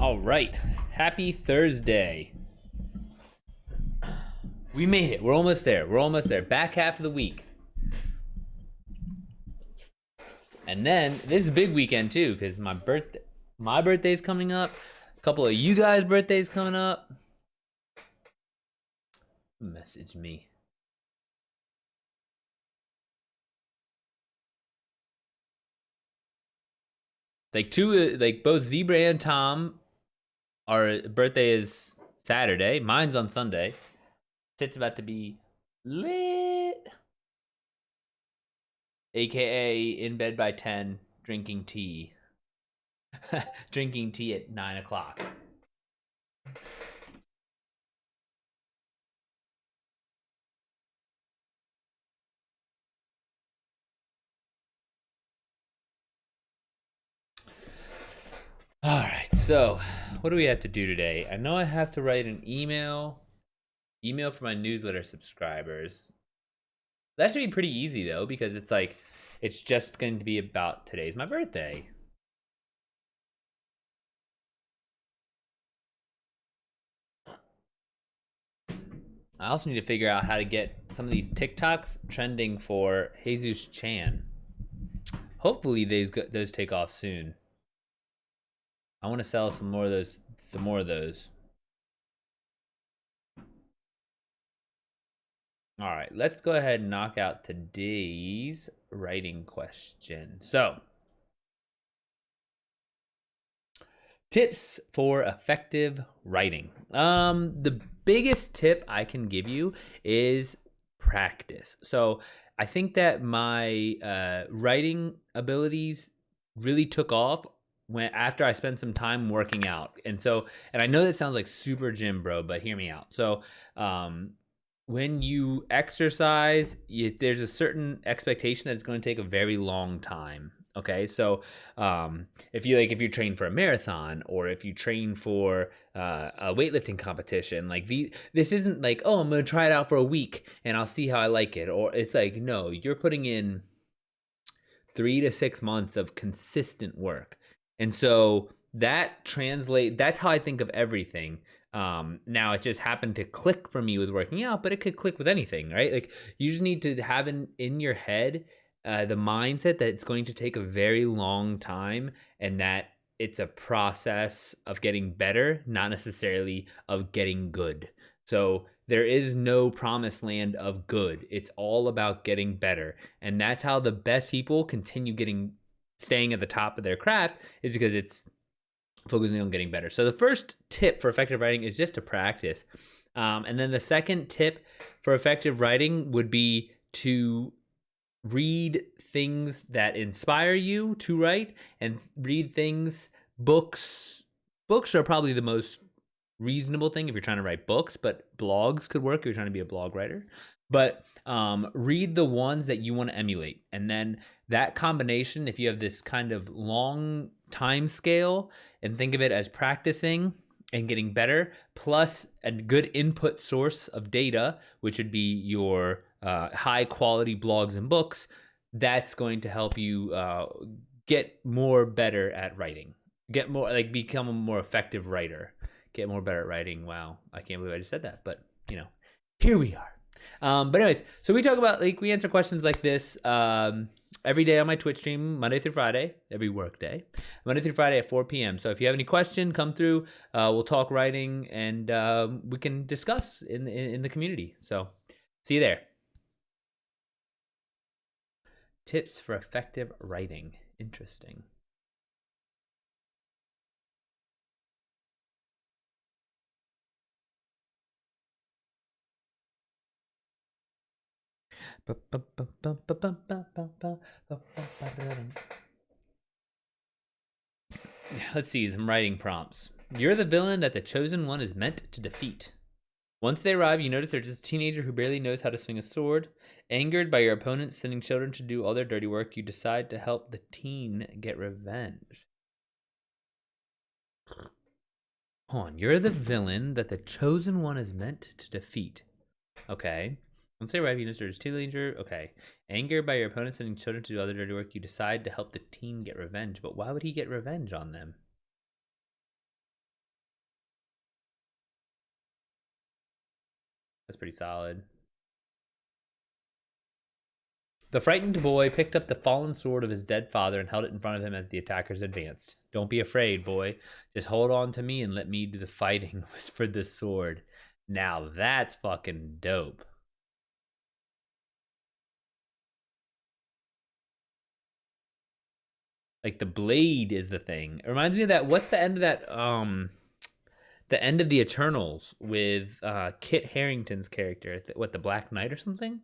All right. Happy Thursday. We made it. We're almost there. We're almost there. Back half of the week. And then this is a big weekend too because my birthday's coming up. A couple of you guys' birthdays coming up. Message me. Like both Zebra and Tom, our birthday is Saturday. Mine's on Sunday. Shit's about to be lit. AKA in bed by 10, drinking tea. Drinking tea at 9 o'clock. All right, so what do we have to do today? I know I have to write an email for my newsletter subscribers. That should be pretty easy though, because it's just going to be about today's my birthday. I also need to figure out how to get some of these TikToks trending for Jesus Chan. Hopefully those take off soon. I want to sell some more of those. All right, let's go ahead and knock out today's writing question. So, tips for effective writing. The biggest tip I can give you is practice. So, I think that my writing abilities really took off after I spent some time working out. And I know that sounds like super gym bro, but hear me out. So, when you exercise, there's a certain expectation that it's going to take a very long time. Okay, so if you train for a marathon or if you train for a weightlifting competition, this isn't like, oh, I'm going to try it out for a week and I'll see how I like it. Or it's like, no, you're putting in 3 to 6 months of consistent work, and so that's how I think of everything. Now it just happened to click for me with working out, but it could click with anything, right? Like you just need to have in your head the mindset that it's going to take a very long time and that it's a process of getting better, not necessarily of getting good. So there is no promised land of good. It's all about getting better. And that's how the best people continue staying at the top of their craft, is because it's focusing on getting better. So the first tip for effective writing is just to practice. And then the second tip for effective writing would be to read things that inspire you to write, and read books. Books are probably the most reasonable thing if you're trying to write books, but blogs could work if you're trying to be a blog writer. But read the ones that you want to emulate, and then that combination, if you have this kind of long time scale and think of it as practicing and getting better, plus a good input source of data, which would be your high quality blogs and books, that's going to help you get more better at writing, become a more effective writer, get more better at writing. Wow, I can't believe I just said that, but here we are. But anyways, so we talk about, we answer questions like this every day on my Twitch stream, Monday through Friday, every work day, Monday through Friday at 4 p.m. So if you have any question, come through. We'll talk writing, and we can discuss in the community. So see you there. Tips for effective writing. Interesting. Let's see some writing prompts. You're the villain that the chosen one is meant to defeat. Once they arrive, you notice they're just a teenager who barely knows how to swing a sword. Angered by your opponents sending children to do all their dirty work, you decide to help the teen get revenge. Hold on. You're the villain that the chosen one is meant to defeat. Okay. Once they arrive, you notice they're just a teenager. Okay. Angered by your opponents sending children to do all their dirty work, you decide to help the teen get revenge. But why would he get revenge on them? That's pretty solid. The frightened boy picked up the fallen sword of his dead father and held it in front of him as the attackers advanced. Don't be afraid, boy. Just hold on to me and let me do the fighting, whispered the sword. Now that's fucking dope. Like the blade is the thing. It reminds me of that. What's the end of that? The end of the Eternals with Kit Harington's character. What, the Black Knight or something?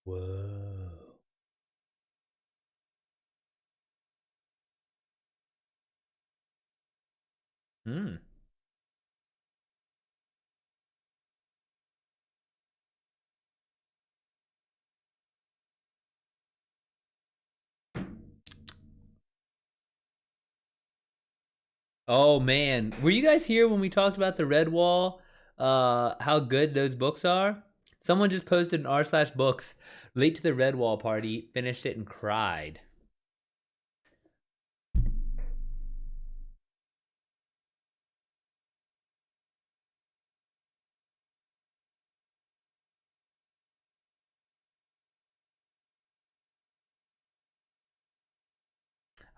Whoa. Hmm. Oh man, were you guys here when we talked about the Red Wall? How good those books are. Someone just posted an r/books late to the Red Wall party, finished it and cried.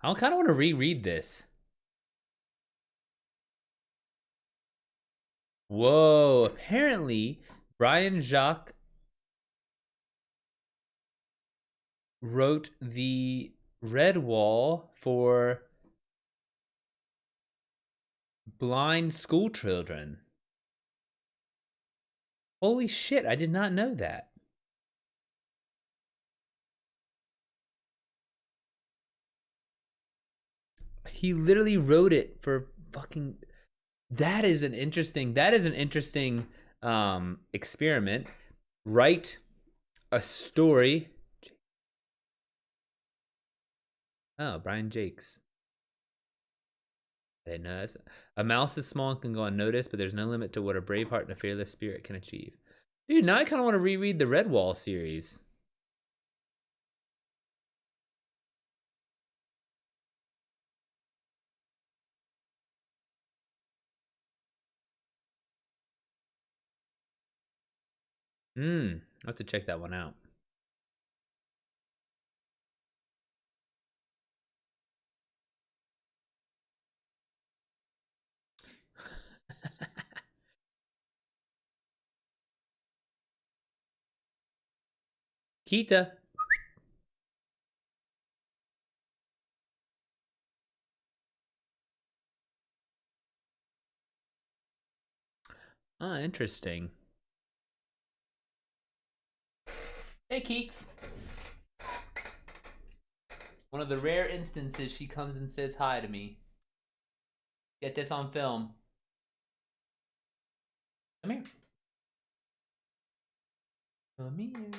I kind of want to reread this. Whoa! Apparently, Brian Jacques wrote the Red Wall for blind school children. Holy shit! I did not know that. He literally wrote it for fucking. That is an interesting. That is an interesting experiment. Write a story. Oh, Brian Jakes. I didn't know this. A mouse is small and can go unnoticed, but there's no limit to what a brave heart and a fearless spirit can achieve. Dude, now I kind of want to reread the Redwall series. I'll have to check that one out. Kita. Ah, interesting. Hey, Keeks. One of the rare instances she comes and says hi to me. Get this on film. Come here. Come here.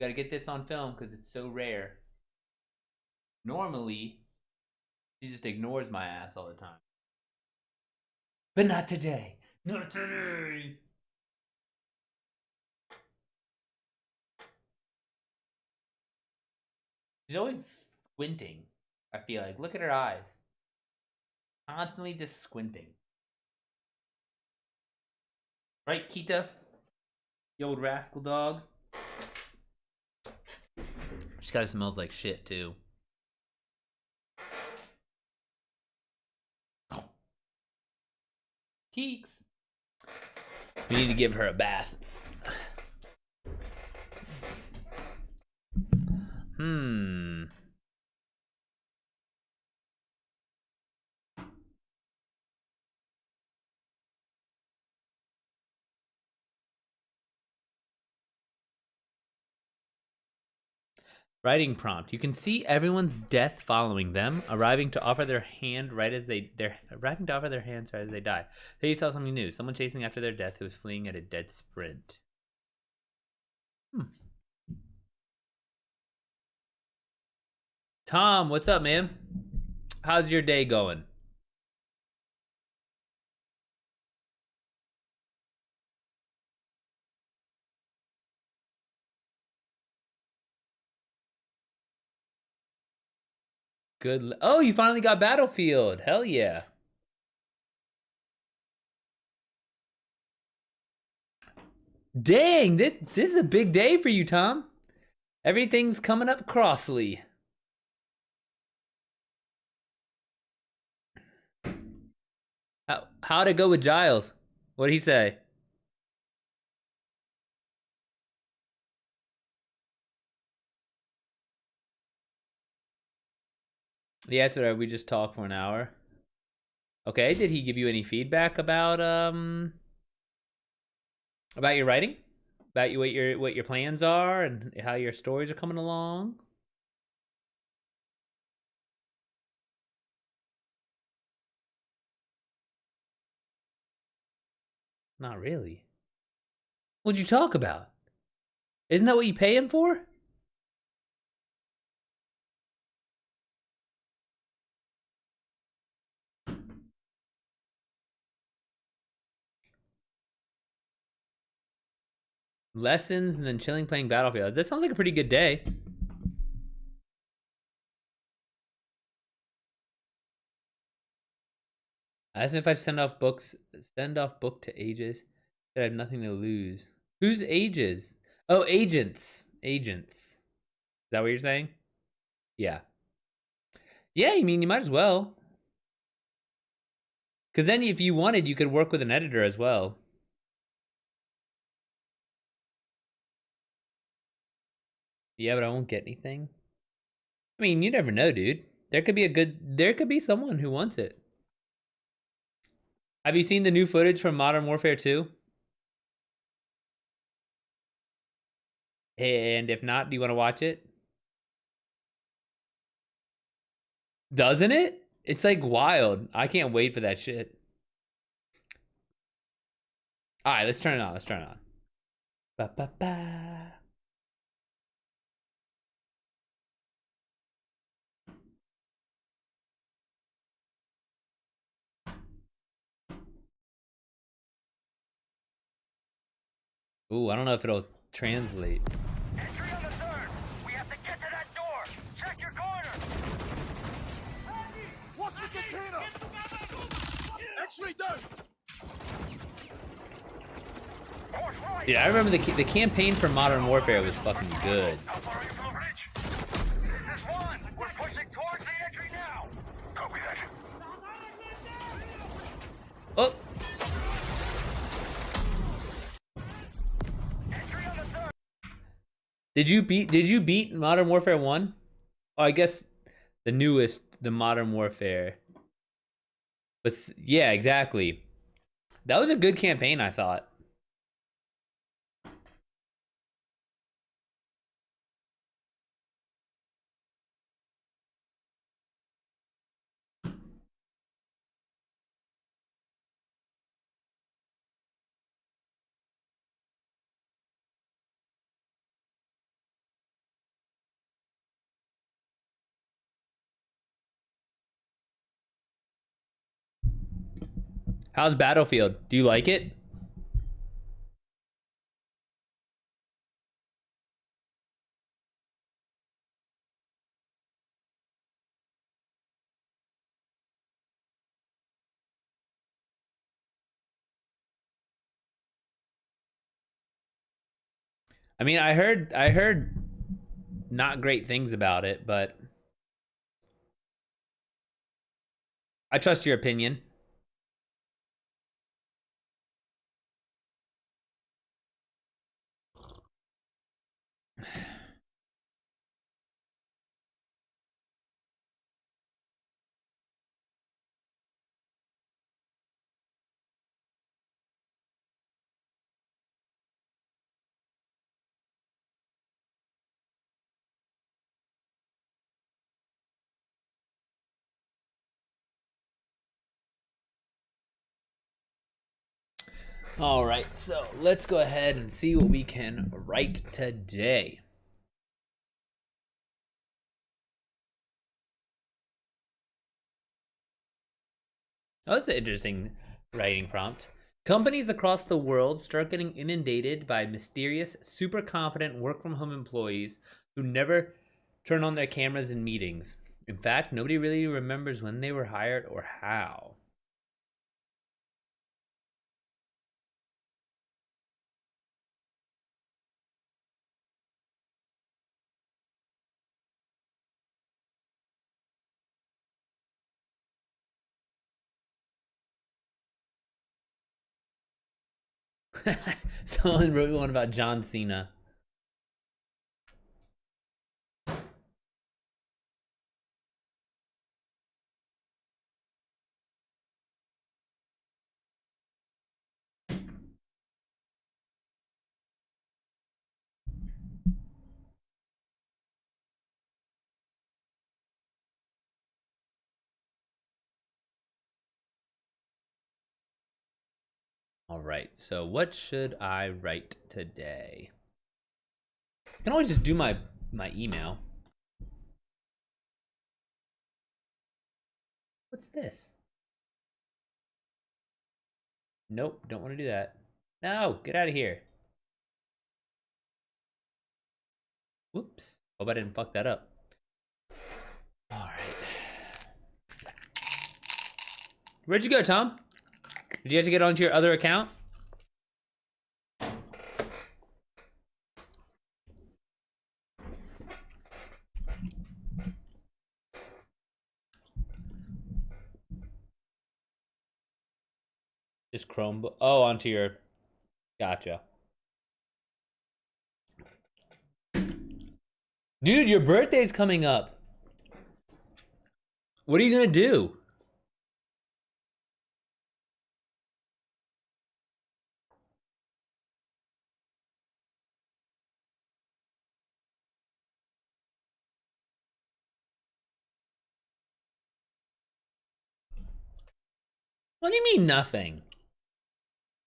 Gotta get this on film because it's so rare. Normally, she just ignores my ass all the time. But not today. Not today. She's always squinting. I feel like. Look at her eyes. Constantly just squinting. Right, Kita? You old rascal dog. She kind of smells like shit, too. Keeks. We need to give her a bath. Writing prompt. You can see everyone's death following them, arriving to offer their hand right as they're arriving to offer their hands right as they die. There you saw something new. Someone chasing after their death who was fleeing at a dead sprint. Tom, what's up, man? How's your day going? Good. Oh, you finally got Battlefield. Hell yeah. Dang, this is a big day for you, Tom. Everything's coming up crossly. How'd it go with Giles? What'd he say? Yeah, that's what we just talked for an hour. Okay, did he give you any feedback about your writing? About what your plans are and how your stories are coming along? Not really. What'd you talk about? Isn't that what you pay him for? Lessons and then chilling playing Battlefield. That sounds like a pretty good day. I asked him if I send off book to Aegis. That I have nothing to lose. Who's Aegis? Oh, agents. Agents. Is that what you're saying? Yeah. Yeah, I mean, you might as well. Because then if you wanted, you could work with an editor as well. Yeah, but I won't get anything. I mean, you never know, dude. There could be someone who wants it. Have you seen the new footage from Modern Warfare 2? And if not, do you want to watch it? Doesn't it? It's like wild. I can't wait for that shit. All right, let's turn it on. Let's turn it on. Ba ba ba. Ooh, I don't know if it'll translate. Entry on the third. We have to get to that door. Check your corner. Watch the container! X-ray down! North right. Yeah, I remember the campaign for Modern Warfare was fucking good. How far are you from the bridge? This is one. We're pushing towards the entry now. Copy that. Oh, Entry on the third. did you beat Modern Warfare 1? Oh, I guess the newest, the Modern Warfare. But yeah, exactly. That was a good campaign, I thought. How's Battlefield? Do you like it? I mean, I heard not great things about it, but I trust your opinion. All right, so let's go ahead and see what we can write today. Oh, that's an interesting writing prompt. Companies across the world start getting inundated by mysterious, super confident work from home employees who never turn on their cameras in meetings. In fact, nobody really remembers when they were hired or how. Someone wrote one about John Cena. All right, so what should I write today? I can always just do my email. What's this? Nope, don't want to do that. No, get out of here. Whoops. Hope I didn't fuck that up. All right. Where'd you go, Tom? Did you have to get onto your other account? Just Chromebook. Oh, onto your. Gotcha. Dude, your birthday's coming up. What are you gonna do? What do you mean nothing?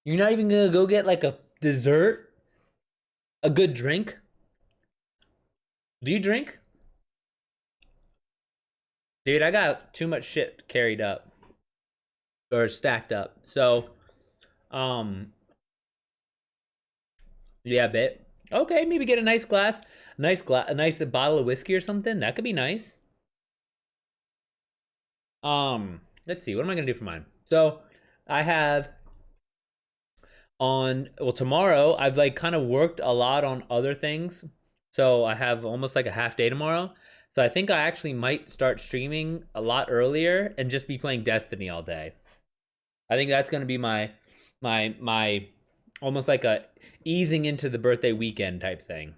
You're not even gonna go get like a dessert? A good drink? Do you drink? Dude, I got too much shit carried up. Or stacked up. So, yeah, bet. Okay, maybe get a nice glass, a nice bottle of whiskey or something. That could be nice. Let's see. What am I gonna do for mine? So, I have tomorrow I've like kind of worked a lot on other things. So I have almost like a half day tomorrow. So I think I actually might start streaming a lot earlier and just be playing Destiny all day. I think that's gonna be my almost like a easing into the birthday weekend type thing.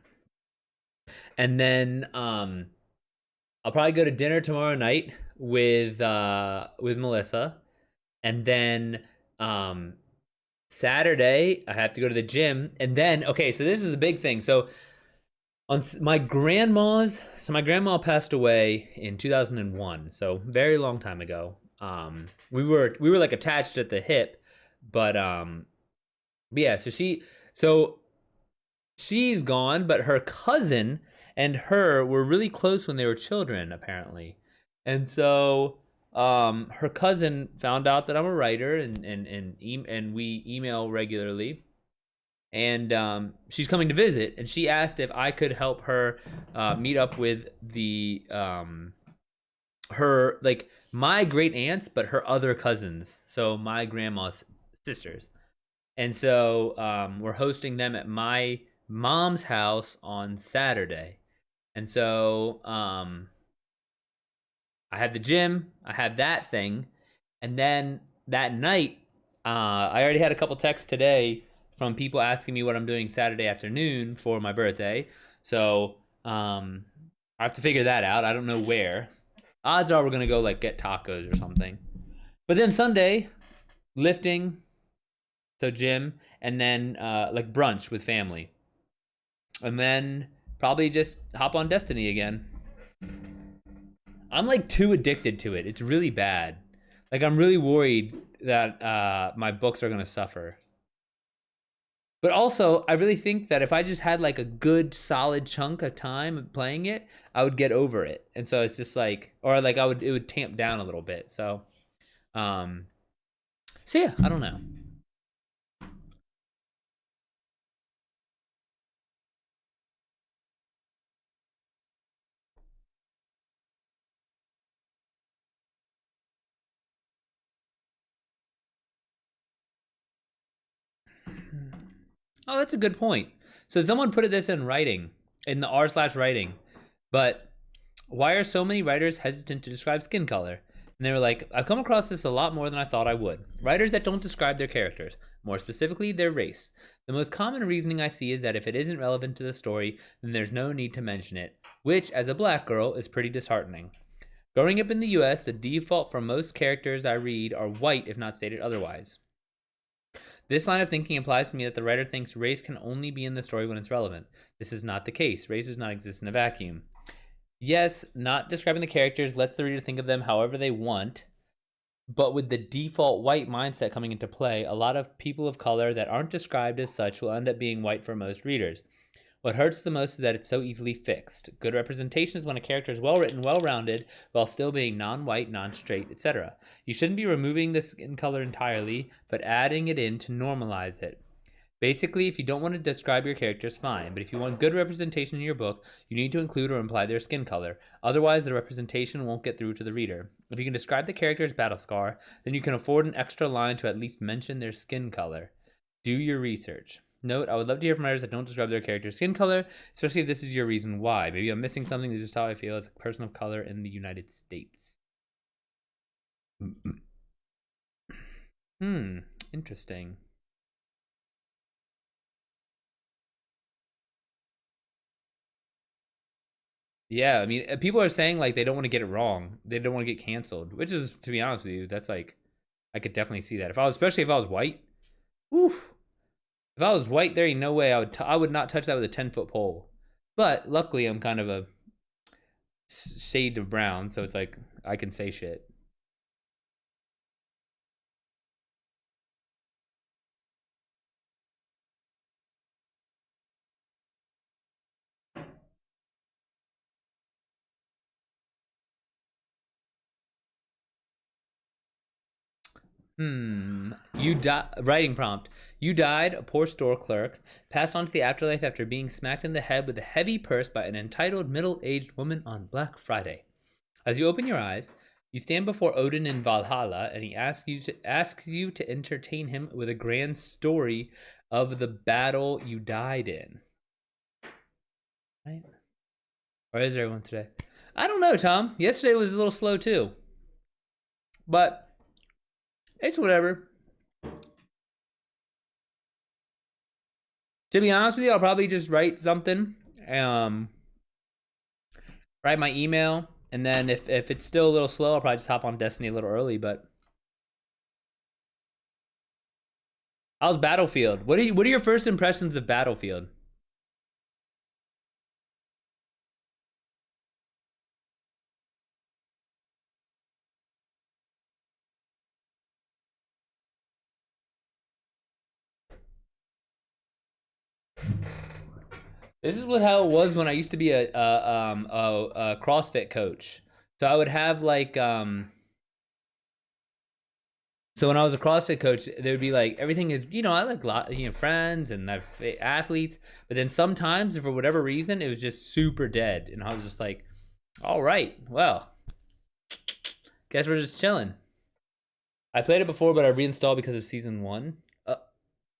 And then I'll probably go to dinner tomorrow night with Melissa. And then Saturday I have to go to the gym. And then okay, so this is a big thing. So my grandma passed away in 2001, so very long time ago. We were like attached at the hip, but yeah, so she's gone, but her cousin and her were really close when they were children, apparently. And so her cousin found out that I'm a writer and we email regularly. And she's coming to visit, and she asked if I could help her meet up with the her like my great aunts, but her other cousins, so my grandma's sisters. And so we're hosting them at my mom's house on Saturday. And so I have the gym, I have that thing, and then that night, I already had a couple texts today from people asking me what I'm doing Saturday afternoon for my birthday. So I have to figure that out. I don't know where. Odds are we're gonna go like get tacos or something. But then Sunday, lifting, so gym, and then like brunch with family, and then probably just hop on Destiny again. I'm like too addicted to it. It's really bad. Like I'm really worried that my books are gonna suffer. But also, I really think that if I just had like a good solid chunk of time playing it, I would get over it. And so it's just like, or like it would tamp down a little bit. Um, so yeah, I don't know. Oh, that's a good point. So someone put this in writing, in the r/writing, but why are so many writers hesitant to describe skin color? And they were like, I've come across this a lot more than I thought I would. Writers that don't describe their characters, more specifically their race. The most common reasoning I see is that if it isn't relevant to the story, then there's no need to mention it, which, as a black girl, is pretty disheartening. Growing up in the US, the default for most characters I read are white if not stated otherwise. This line of thinking implies to me that the writer thinks race can only be in the story when it's relevant. This is not the case. Race does not exist in a vacuum. Yes, not describing the characters lets the reader think of them however they want, but with the default white mindset coming into play, a lot of people of color that aren't described as such will end up being white for most readers. What hurts the most is that it's so easily fixed. Good representation is when a character is well written, well rounded, while still being non white, non straight, etc. You shouldn't be removing the skin color entirely, but adding it in to normalize it. Basically, if you don't want to describe your characters, fine, but if you want good representation in your book, you need to include or imply their skin color. Otherwise, the representation won't get through to the reader. If you can describe the character's battle scar, then you can afford an extra line to at least mention their skin color. Do your research. Note, I would love to hear from writers that don't describe their character's skin color, especially if this is your reason why. Maybe I'm missing something. This is just how I feel as a person of color in the United States. Interesting. Yeah, I mean, people are saying like they don't want to get it wrong. They don't want to get canceled, which is, to be honest with you, that's like, I could definitely see that. If I was, especially if I was white, oof. If I was white, there ain't no way I would not touch that with a 10-foot pole. But luckily, I'm kind of a shade of brown, so it's like I can say shit. Writing prompt. You died, a poor store clerk, passed on to the afterlife after being smacked in the head with a heavy purse by an entitled middle-aged woman on Black Friday. As you open your eyes, you stand before Odin in Valhalla, and he asks you to entertain him with a grand story of the battle you died in. Right? Or is everyone today? I don't know, Tom. Yesterday was a little slow too. But it's whatever. To be honest with you, I'll probably just write something. Write my email, and then if it's still a little slow, I'll probably just hop on Destiny a little early. But how's Battlefield? What are your first impressions of Battlefield? This is how it was when I used to be a CrossFit coach. So I would have like so when I was a CrossFit coach, there would be like everything is, I like friends and I have athletes, but then sometimes for whatever reason it was just super dead, and I was just like, all right, well, guess we're just chilling. I played it before, but I reinstalled because of season one.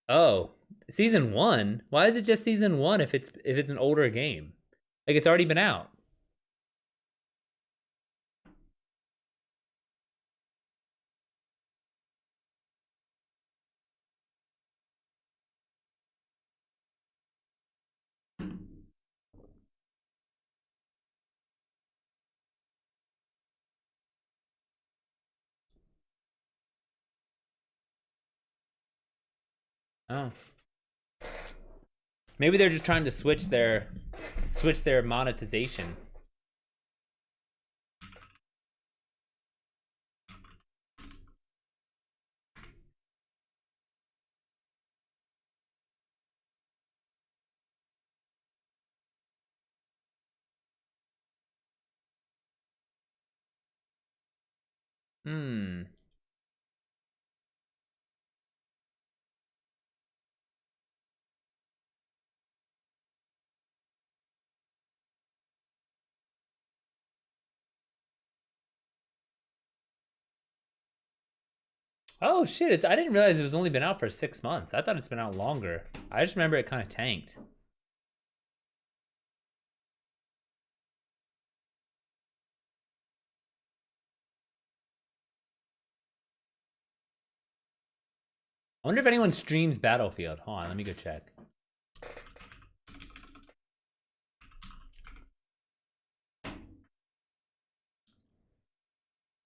Oh, season one? Why is it just season one if it's an older game? Like it's already been out. Oh, maybe they're just trying to switch their monetization. Hmm. Oh shit! I didn't realize it was only been out for 6 months. I thought it's been out longer. I just remember it kind of tanked. I wonder if anyone streams Battlefield. Hold on, let me go check.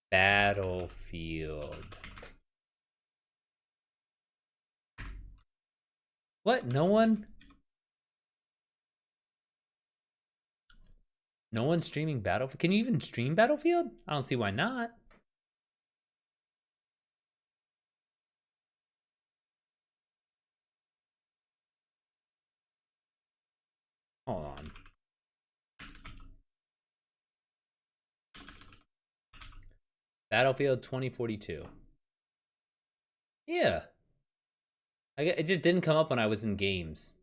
Battlefield. What? No one? No one's streaming Battlefield? Can you even stream Battlefield? I don't see why not. Hold on. Battlefield 2042. Yeah. It just didn't come up when I was in games.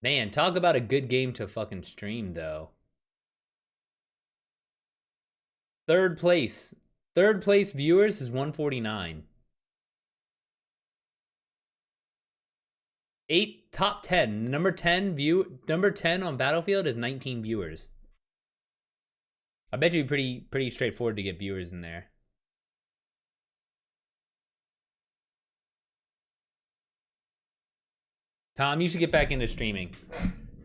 Man, talk about a good game to fucking stream, though. Third place. Third place viewers is 149. Top 10. Number 10 on Battlefield is 19 viewers. I bet you pretty straightforward to get viewers in there. Tom, you should get back into streaming.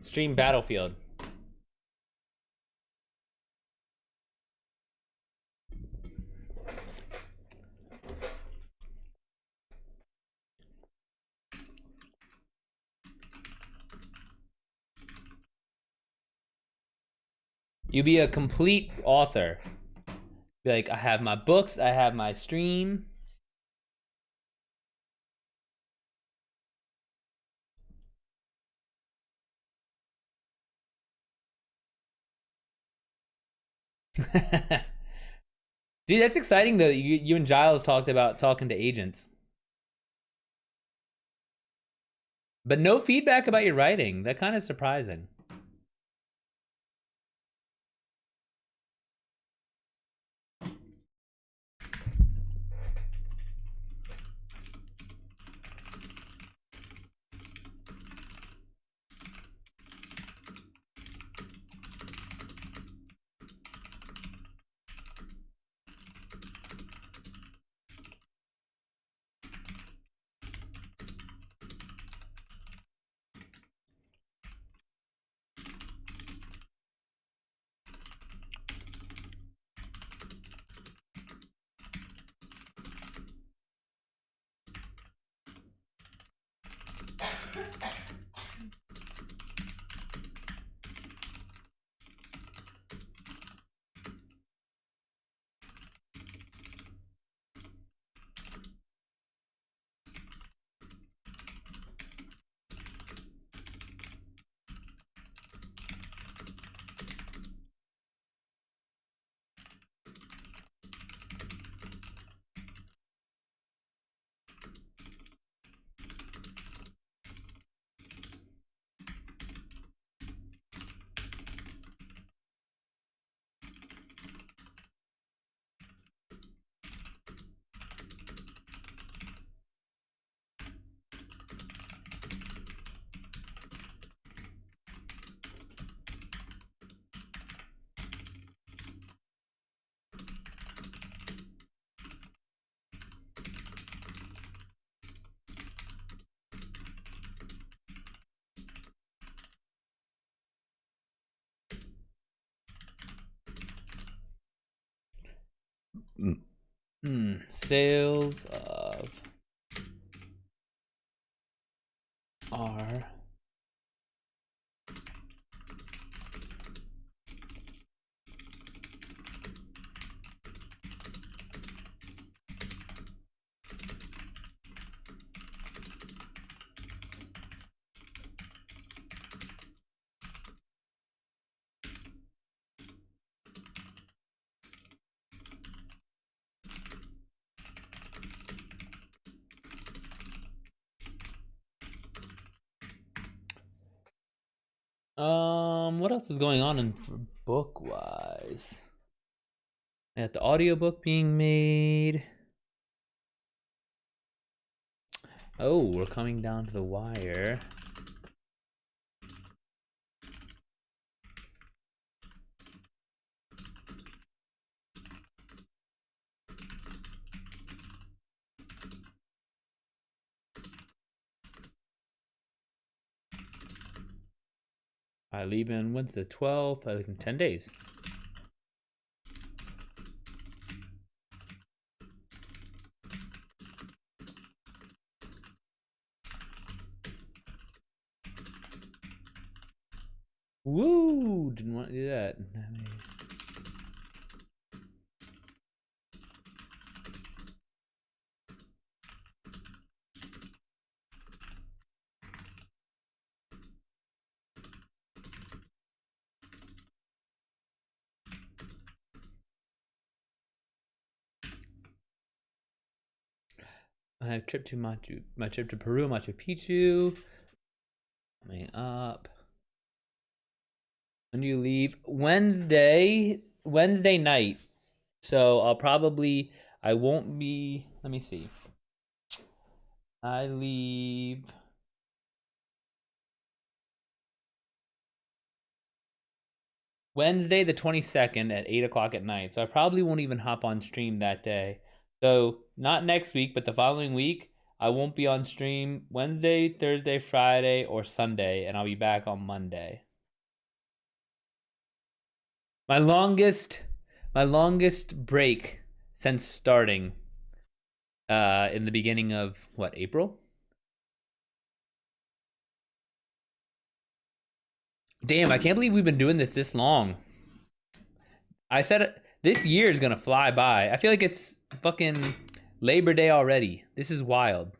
Stream Battlefield. You be a complete author. Be like, I have my books, I have my stream. Dude, that's exciting though. You and Giles talked about talking to agents. But no feedback about your writing. That kind of surprising. Sales of R. What else is going on in book wise? I got the audiobook being made. Oh, we're coming down to the wire. I leave in, when's the 12th? I leave in 10 days. Woo! Didn't want to do that. I have trip to my trip to Peru, Machu Picchu. Coming up. When do you leave? Wednesday night. So I won't be, let me see. I leave Wednesday the 22nd at 8 o'clock at night. So I probably won't even hop on stream that day. So not next week, but the following week, I won't be on stream Wednesday, Thursday, Friday, or Sunday, and I'll be back on Monday. My longest break since starting in the beginning of what, April? Damn, I can't believe we've been doing this long. I said this year is gonna fly by. I feel like it's fucking Labor Day already. This is wild.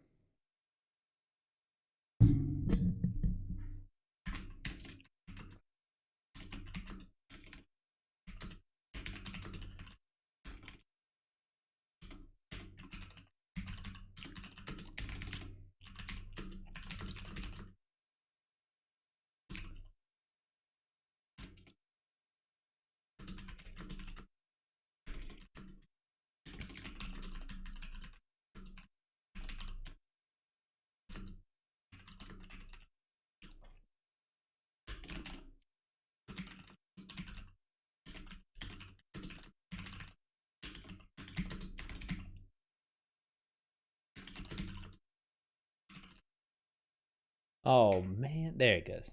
Oh man, there it goes.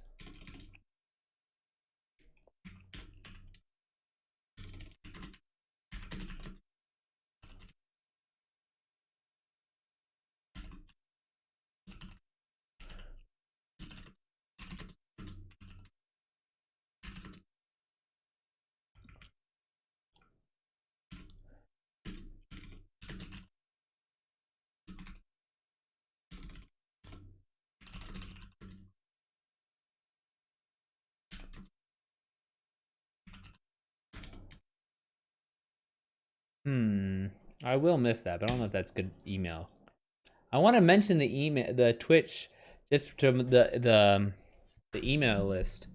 I will miss that, but I don't know if that's good email. I want to mention the Twitch, just to the email list.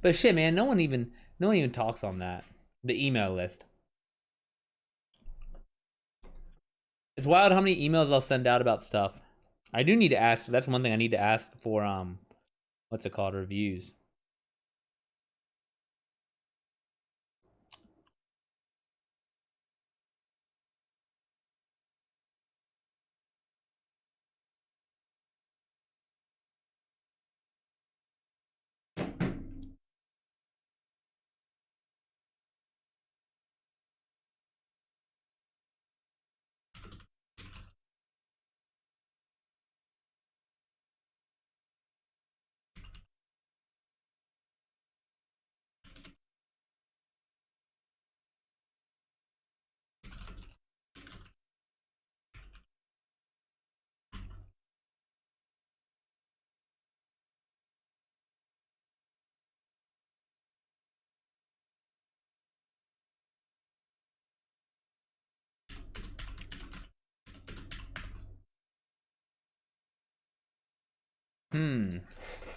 But shit, man, no one even talks on that. The email list. It's wild how many emails I'll send out about stuff. I do need to ask. That's one thing I need to ask for. What's it called? Reviews.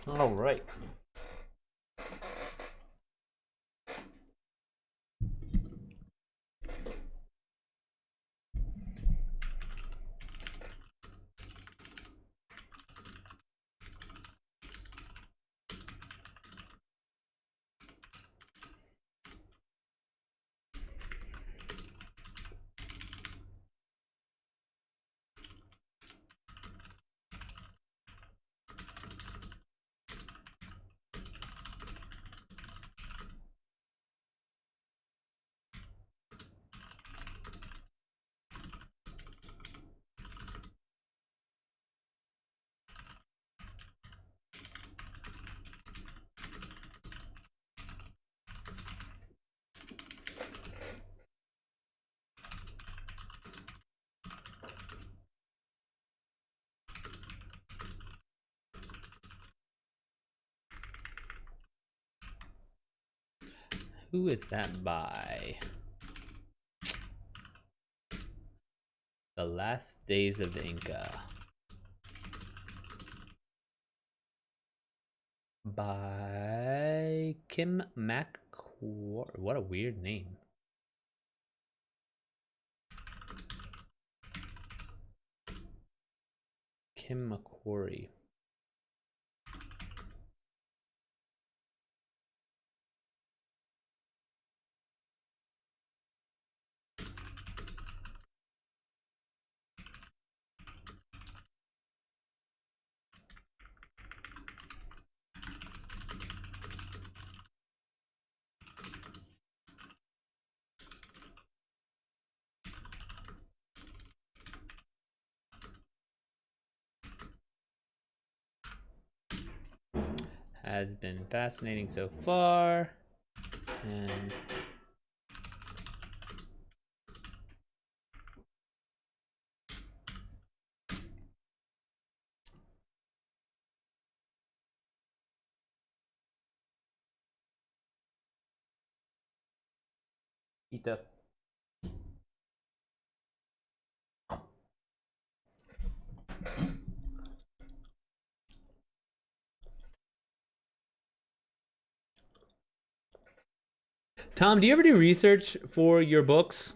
All right. Who is that by? The Last Days of the Inca. By Kim McQuarrie. What a weird name. Kim McQuarrie. Has been fascinating so far. And eat up. Tom, do you ever do research for your books?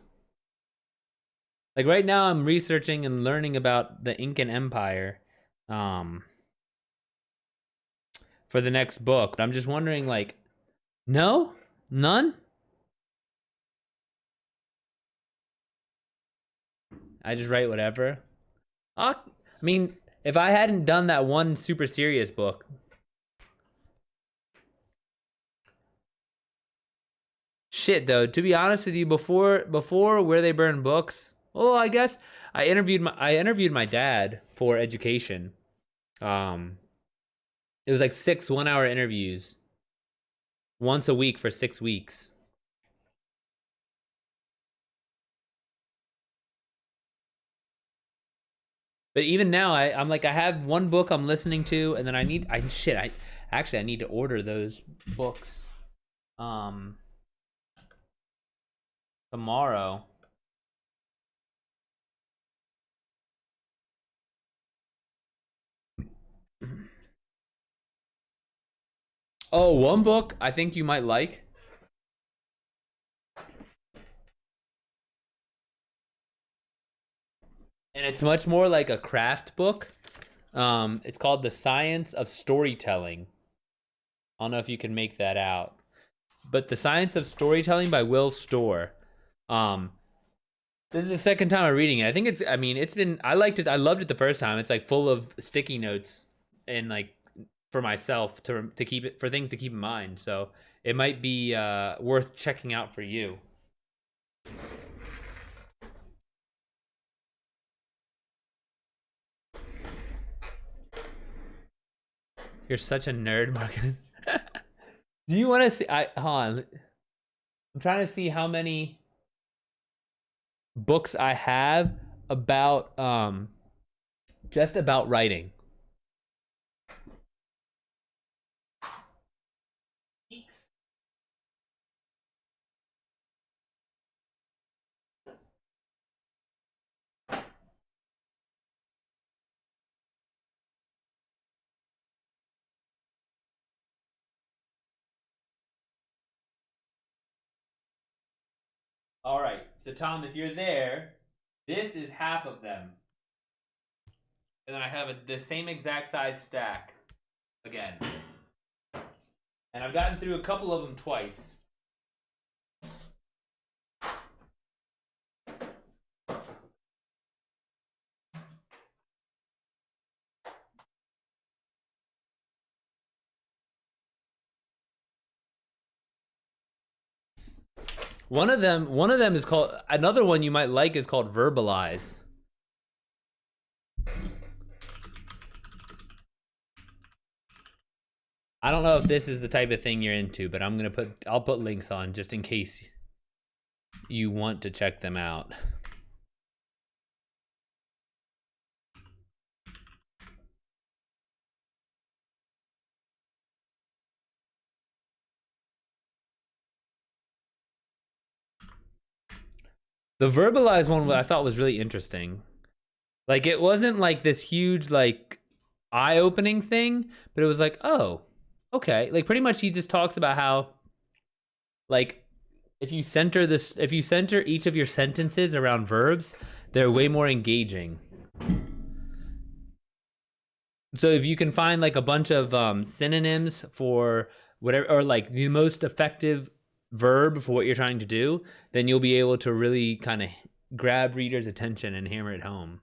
Like right now, I'm researching and learning about the Incan Empire for the next book. But I'm just wondering, like, no? None? I just write whatever. I mean, if I hadn't done that one super serious book, shit though, to be honest with you, before Where They Burn Books, well, I guess I interviewed my dad for education. It was like 6 1-hour interviews once a week for 6 weeks. But even now, I'm like, I have one book I'm listening to, and then I need to order those books tomorrow. Oh, one book I think you might like. And it's much more like a craft book. It's called The Science of Storytelling. I don't know if you can make that out. But The Science of Storytelling by Will Storr. This is the second time I'm reading it. I liked it. I loved it the first time. It's like full of sticky notes and like for myself to keep it, for things to keep in mind. So it might be worth checking out for you. You're such a nerd, Marcus. Do you want to see? Hold on. I'm trying to see how many books I have about just about writing. All right. So Tom, if you're there, this is half of them. And then I have the same exact size stack again. And I've gotten through a couple of them twice. One of them is called, another one you might like is called Verbalize. I don't know if this is the type of thing you're into, but I'll put links on just in case you want to check them out. The verbalized one I thought was really interesting. Like it wasn't like this huge like eye-opening thing, but it was like, oh, okay. Like pretty much he just talks about how like if you center each of your sentences around verbs, they're way more engaging. So if you can find like a bunch of synonyms for whatever, or like the most effective verb for what you're trying to do, then you'll be able to really kind of grab readers' attention and hammer it home.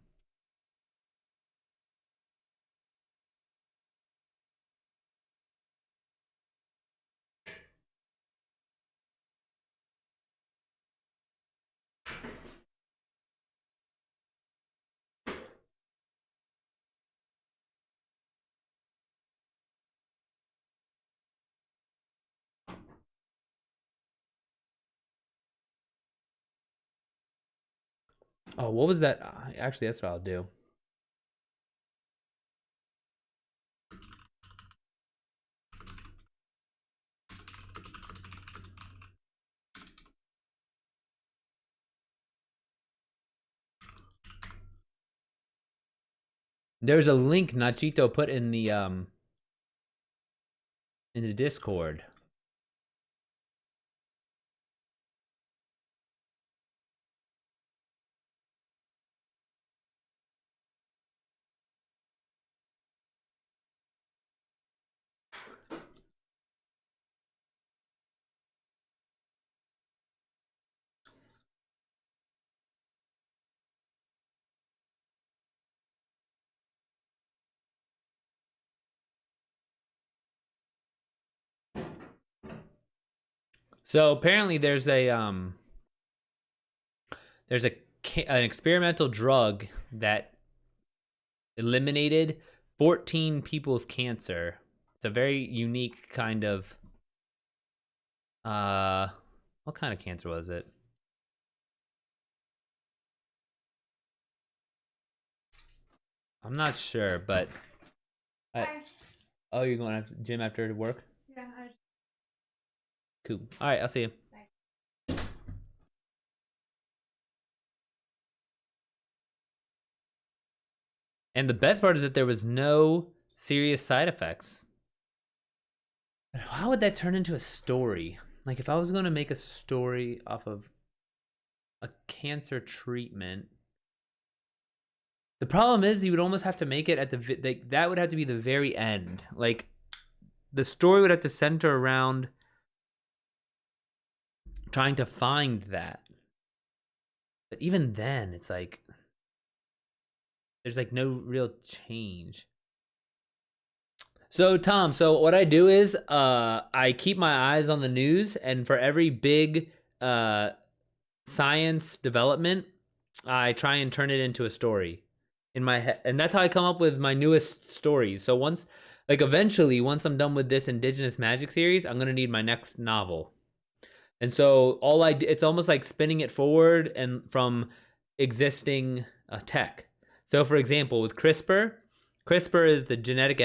Oh, what was that? Actually, that's what I'll do. There's a link Nachito put in the Discord. So apparently there's an experimental drug that eliminated 14 people's cancer. It's a very unique kind of what kind of cancer was it? I'm not sure, but oh, you're going to gym after work? Yeah, Cool. All right, I'll see you. And the best part is that there was no serious side effects. How would that turn into a story? Like if I was going to make a story off of a cancer treatment, the problem is you would almost have to make it at that would have to be the very end. Like the story would have to center around trying to find that. But even then, it's like there's like no real change. So Tom, so what I do is I keep my eyes on the news, and for every big science development, I try and turn it into a story in my head, and that's how I come up with my newest stories. So eventually, once I'm done with this Indigenous Magic series, I'm gonna need my next novel. And so it's almost like spinning it forward and from existing tech. So for example, with CRISPR is the genetic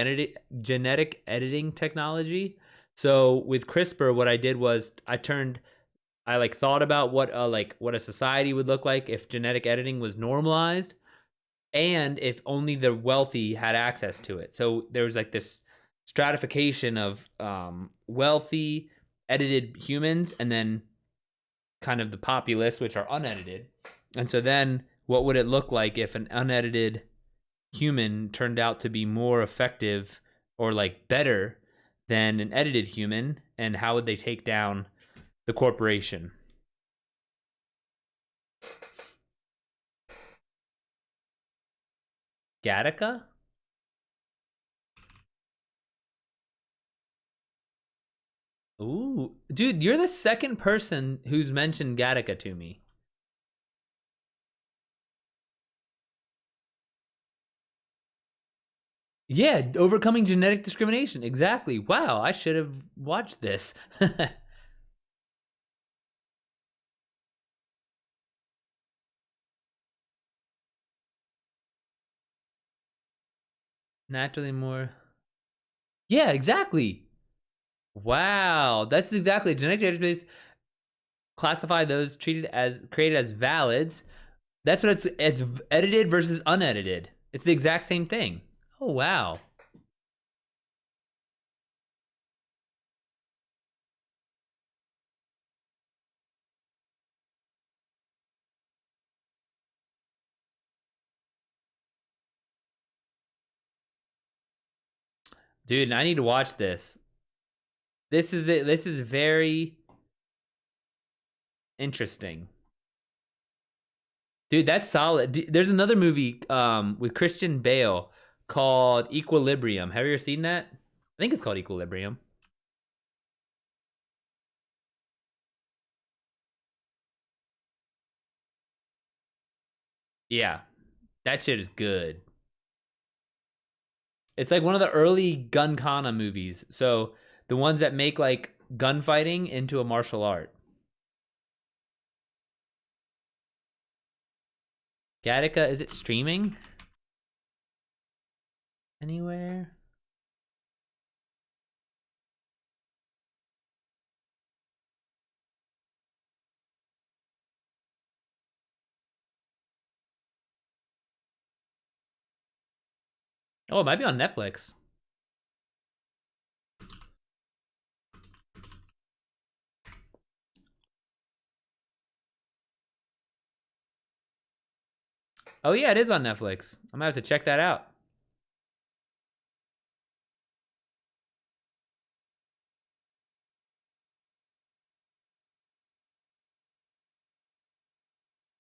editing technology. So with CRISPR, what I did was I thought about what a society would look like if genetic editing was normalized, and if only the wealthy had access to it. So there was like this stratification of wealthy edited humans, and then kind of the populace, which are unedited. And so then what would it look like if an unedited human turned out to be more effective or like better than an edited human, and how would they take down the corporation? Gattaca? Ooh, dude, you're the second person who's mentioned Gattaca to me. Yeah, overcoming genetic discrimination. Exactly. Wow, I should have watched this. Naturally more. Yeah, exactly. Wow, that's exactly genetic database. classify those treated as created as valids. That's what it's edited versus unedited. It's the exact same thing. Oh wow. Dude, I need to watch this. This is it. This is very interesting. Dude, that's solid. There's another movie with Christian Bale called Equilibrium. Have you ever seen that? I think it's called Equilibrium. Yeah, that shit is good. It's like one of the early gun kana movies. So the ones that make like gunfighting into a martial art. Gattaca, is it streaming anywhere? Oh, it might be on Netflix. Oh yeah, it is on Netflix. I'm gonna have to check that out.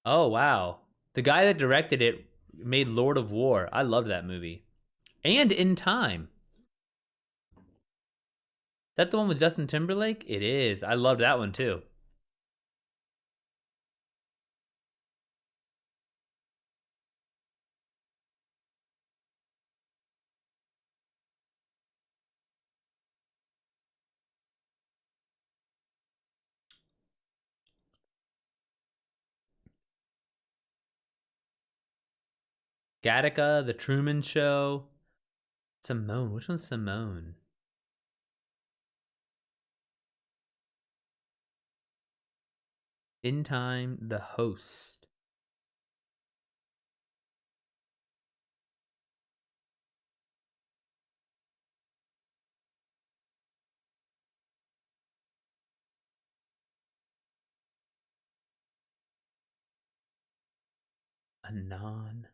Oh wow. The guy that directed it made Lord of War. I love that movie. And In Time. Is that the one with Justin Timberlake? It is. I love that one too. Gattaca, The Truman Show. Simone. Which one's Simone? In Time, The Host. Anon.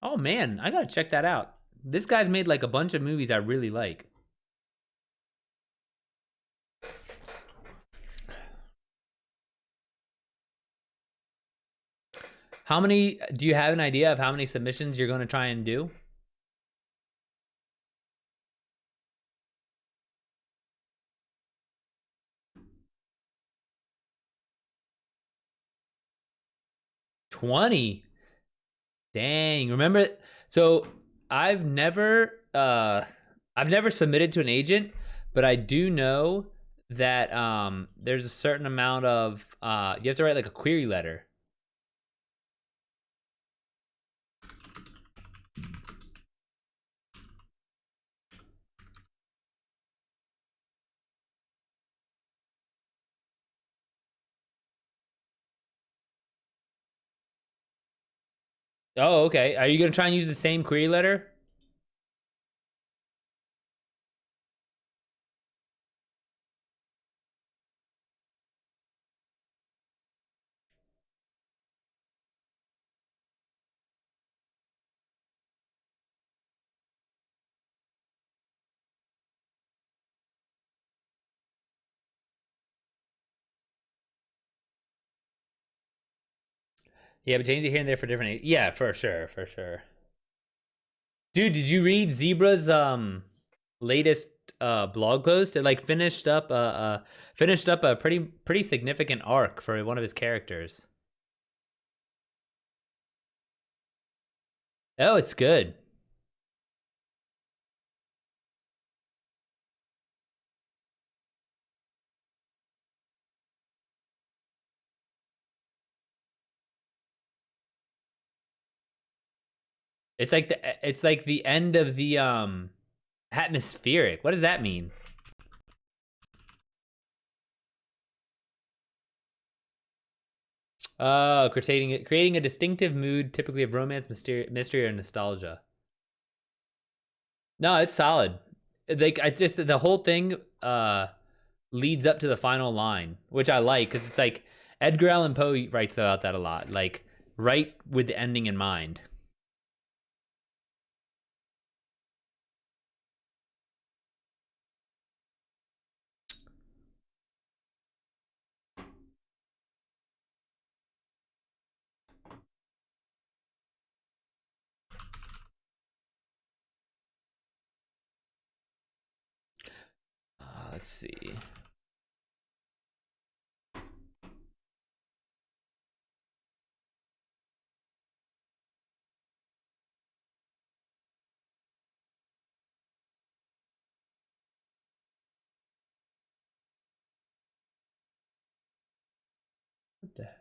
Oh man, I gotta check that out. This guy's made like a bunch of movies I really like. How many do you have an idea of how many submissions you're gonna try and do? 20. Dang. Remember, so I've never I've never submitted to an agent, but I do know that there's a certain amount of you have to write like a query letter. Oh, okay. Are you gonna try and use the same query letter? Yeah, but change it here and there for different. Yeah, for sure, for sure. Dude, did you read Zebra's latest blog post? It like finished up a pretty significant arc for one of his characters. Oh, it's good. It's like the end of the atmospheric. What does that mean? Creating a distinctive mood, typically of romance, mystery, or nostalgia. No, it's solid. Like I just the whole thing leads up to the final line, which I like because it's like Edgar Allan Poe writes about that a lot. Like write with the ending in mind. Let's see. What the heck?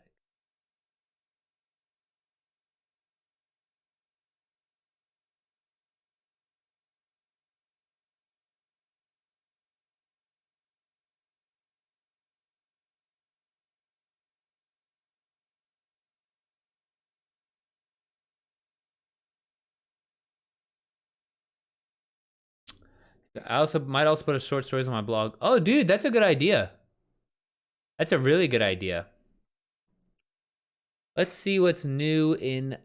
I also might also put a short stories on my blog. Oh, dude, that's a good idea. That's a really good idea. Let's see what's new in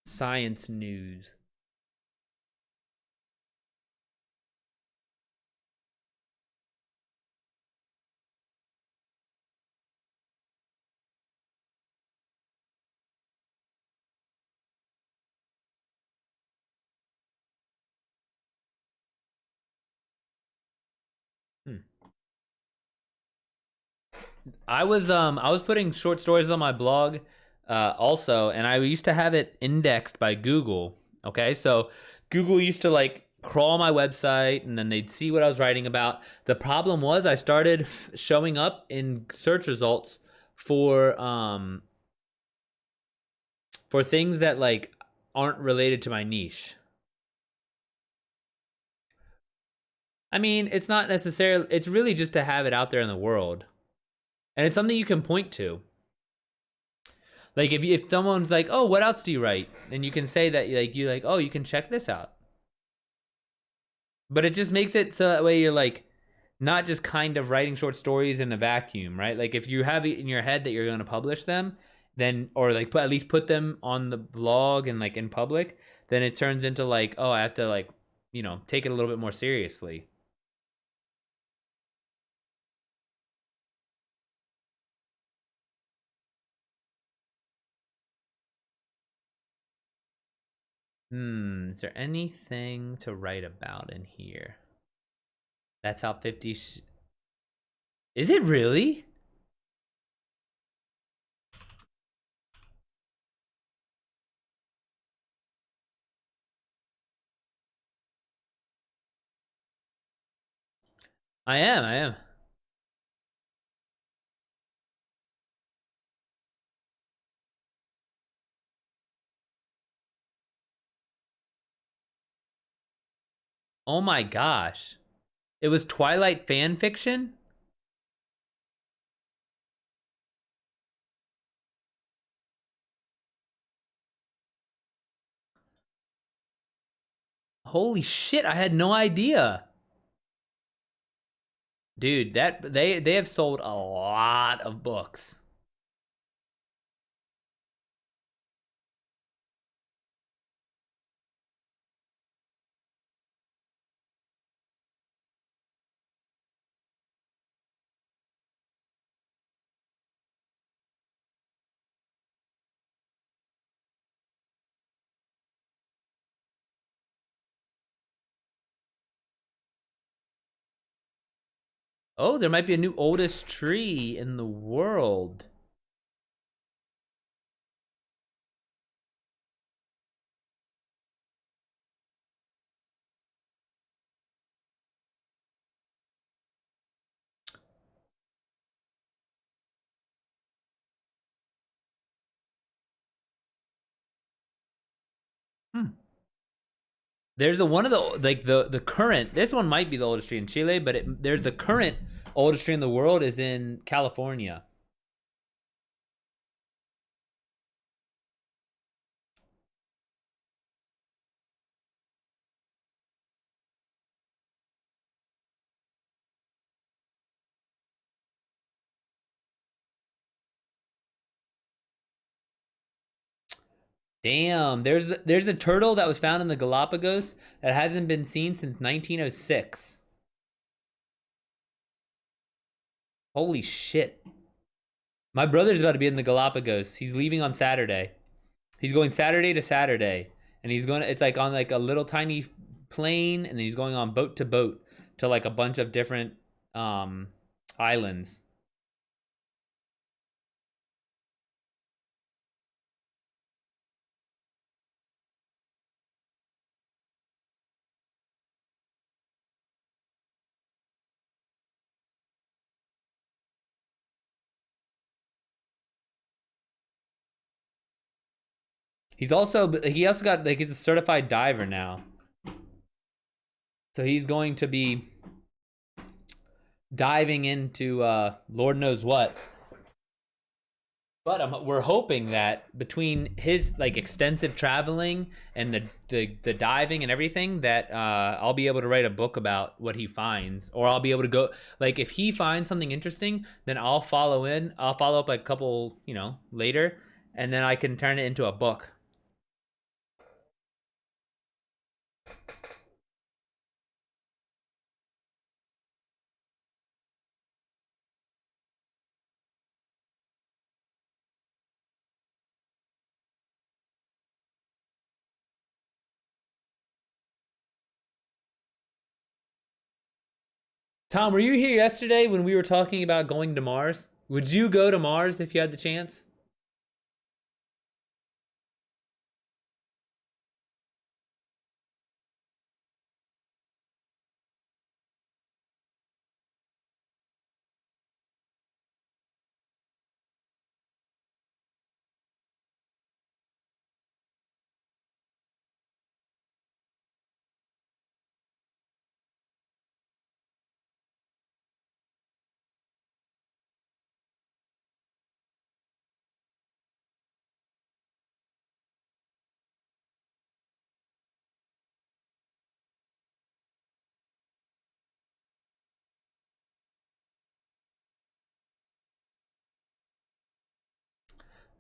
science news. I was putting short stories on my blog also, and I used to have it indexed by Google. Okay, so Google used to like crawl my website and then they'd see what I was writing about. The problem was I started showing up in search results for things that like aren't related to my niche. I mean, it's not necessarily, it's really just to have it out there in the world. And it's something you can point to. Like if someone's like, "Oh, what else do you write?" and you can say that "Oh, you can check this out." But it just makes it so that way you're like not just kind of writing short stories in a vacuum, right? Like if you have it in your head that you're going to publish them, then or like at least put them on the blog and like in public, then it turns into like, "Oh, I have to like, take it a little bit more seriously." Is there anything to write about in here? That's how 50 Is it really? I am. Oh my gosh. It was Twilight fan fiction? Holy shit, I had no idea. Dude, that they have sold a lot of books. Oh, there might be a new oldest tree in the world. Hmm. There's one of the like the current. This one might be the oldest tree in Chile, but there's the current oldest tree in the world is in California. Damn, there's a turtle that was found in the Galapagos that hasn't been seen since 1906. Holy shit. My brother's about to be in the Galapagos. He's leaving on Saturday. He's going Saturday to Saturday, and he's going. It's like on like a little tiny plane, and then he's going on boat to like a bunch of different islands. He also got like he's a certified diver now, so he's going to be diving into Lord knows what. But we're hoping that between his like extensive traveling and the diving and everything, that I'll be able to write a book about what he finds, or I'll be able to go like if he finds something interesting, then I'll follow in. I'll follow up like a couple, later, and then I can turn it into a book. Tom, were you here yesterday when we were talking about going to Mars? Would you go to Mars if you had the chance?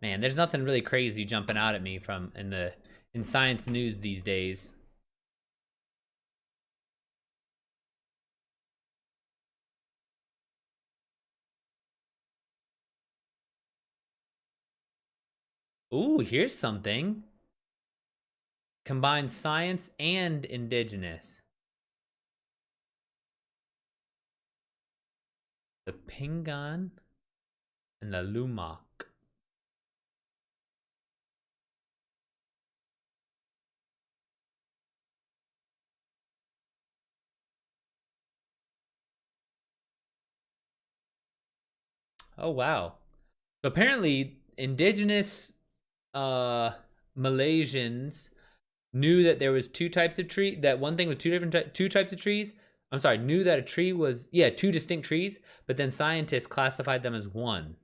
Man, there's nothing really crazy jumping out at me from in science news these days. Ooh, here's something. Combines science and indigenous. The Pingan and the Lumak. Oh wow. So apparently indigenous uh Malaysians knew that there was two types of tree, that one thing was two types of trees. I'm sorry, knew that a tree was, yeah, two distinct trees, but then scientists classified them as one.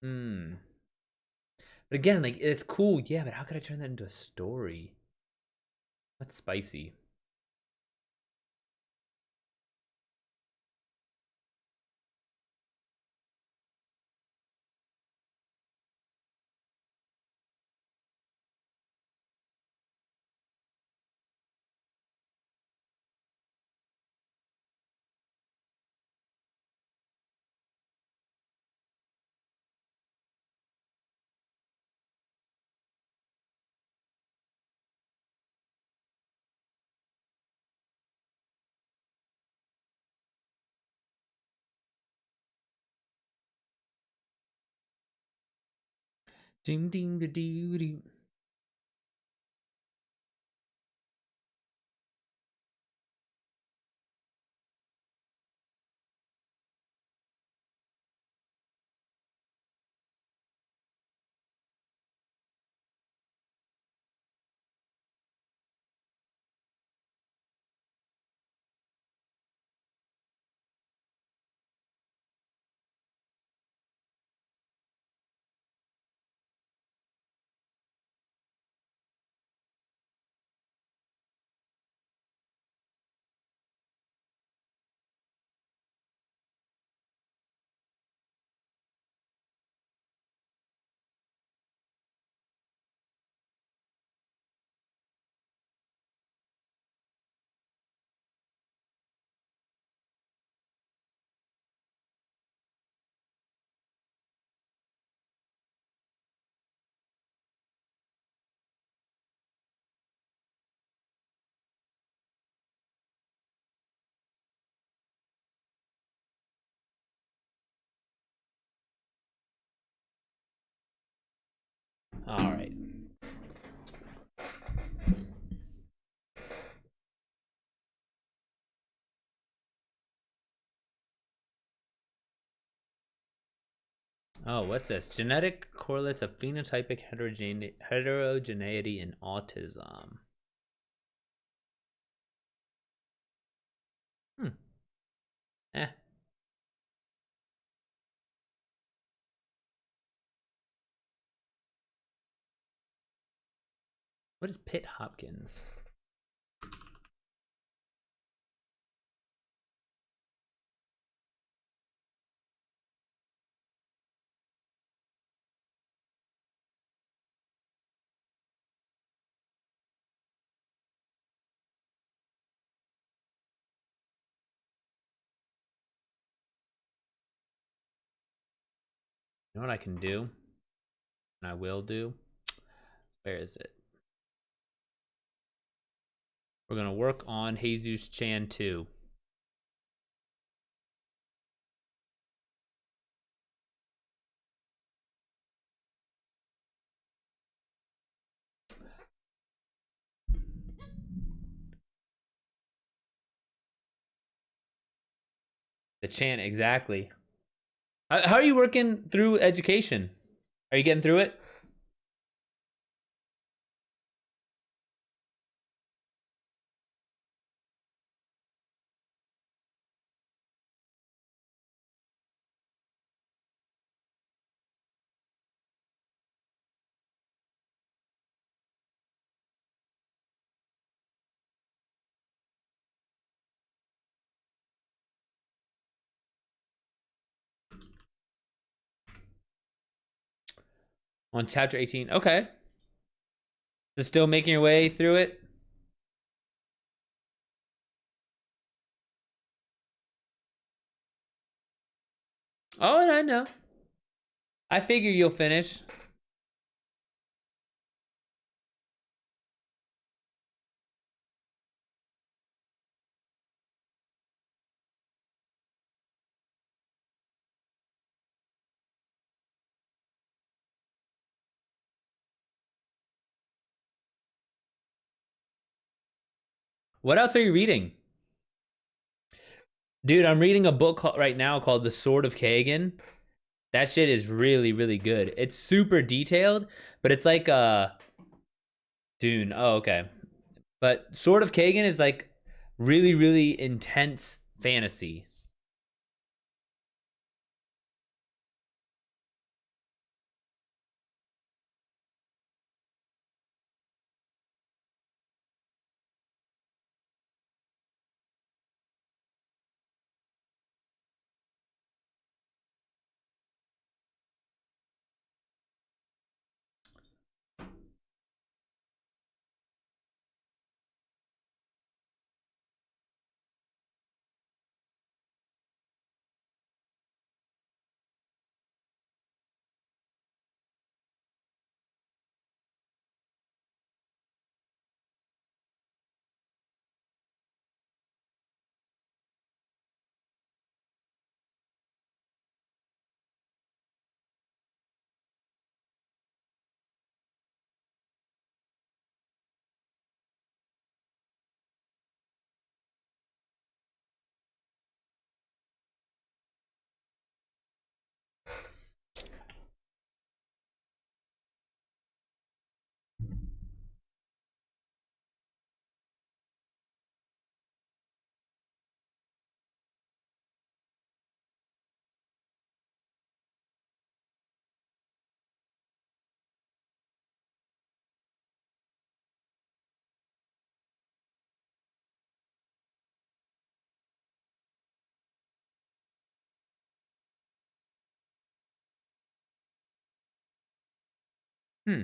Hmm. But again, like it's cool, yeah, but how could I turn that into a story? That's spicy. Ding ding ding ding. All right. Oh, what's this? Genetic correlates of phenotypic heterogeneity in autism. Eh. What is Pitt Hopkins? You know what I can do? And I will do? Where is it? We're going to work on Jesus Chan 2. The chant, exactly. How are you working through education? Are you getting through it? On chapter 18. Okay. So still making your way through it? Oh, I know. I figure you'll finish. What else are you reading? Dude, I'm reading a book right now called The Sword of Kagan. That shit is really, really good. It's super detailed, but it's like Dune. Oh, okay. But Sword of Kagan is like really, really intense fantasy. Hmm.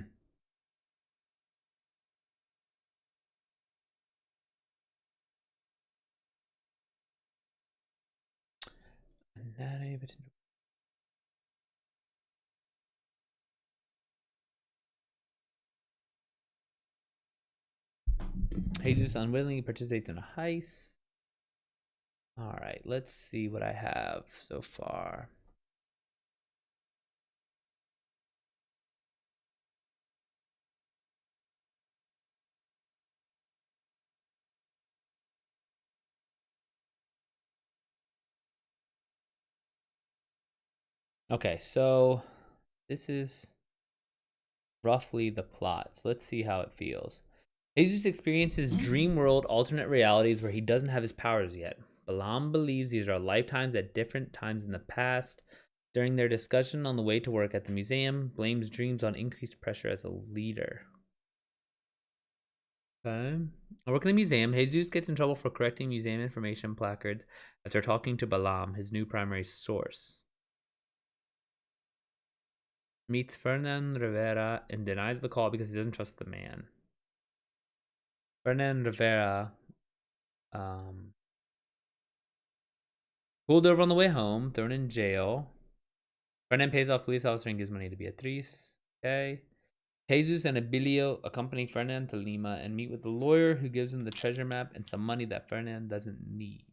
Jesus unwillingly participates in a heist. All right, let's see what I have so far. Okay, so this is roughly the plot. So let's see how it feels. Jesus experiences dream world alternate realities where he doesn't have his powers yet. Balam believes these are lifetimes at different times in the past. During their discussion on the way to work at the museum, blames dreams on increased pressure as a leader. Okay. I work in the museum. Jesus gets in trouble for correcting museum information placards after talking to Balam, his new primary source. Meets Fernand Rivera and denies the call because he doesn't trust the man. Fernand Rivera pulled over on the way home, thrown in jail. Fernand pays off police officer and gives money to Beatriz. Okay. Jesus and Abilio accompany Fernand to Lima and meet with a lawyer who gives him the treasure map and some money that Fernand doesn't need.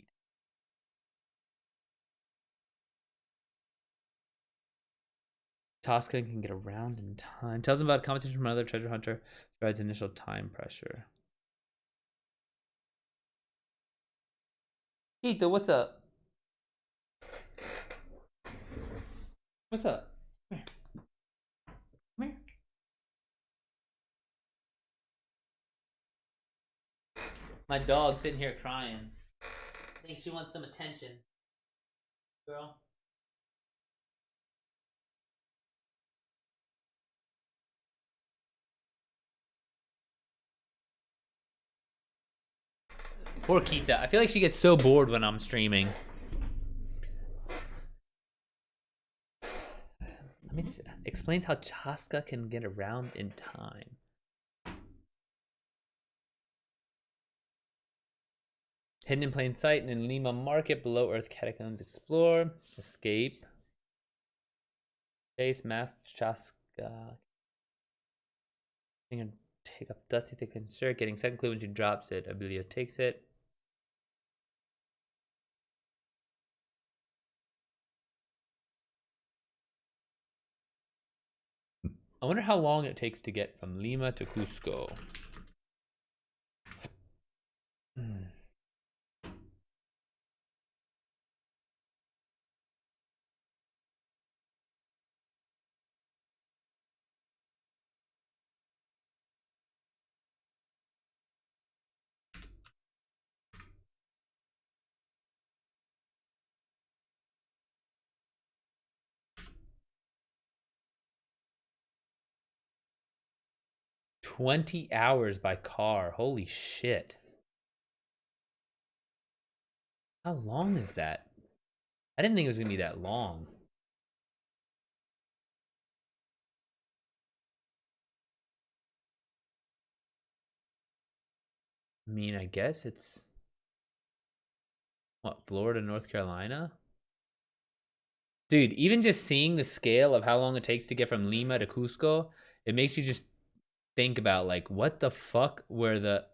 Tosca can get around in time. Tells him about competition from another treasure hunter. Spreads initial time pressure. Keita, what's up? What's up? Come here. Come here. My dog's sitting here crying. I think she wants some attention. Girl. Poor Kita. I feel like she gets so bored when I'm streaming. I mean, explains how Chaska can get around in time. Hidden in plain sight in Lima Market, below Earth catacombs explore. Escape. Chase, mask, Chaska. Take up Dusty Thick insert. Getting second clue when she drops it. Abilio takes it. I wonder how long it takes to get from Lima to Cusco. 20 hours by car. Holy shit. How long is that? I didn't think it was going to be that long. I mean, I guess it's... What, Florida, North Carolina? Dude, even just seeing the scale of how long it takes to get from Lima to Cusco, it makes you just think about, like, what the fuck were the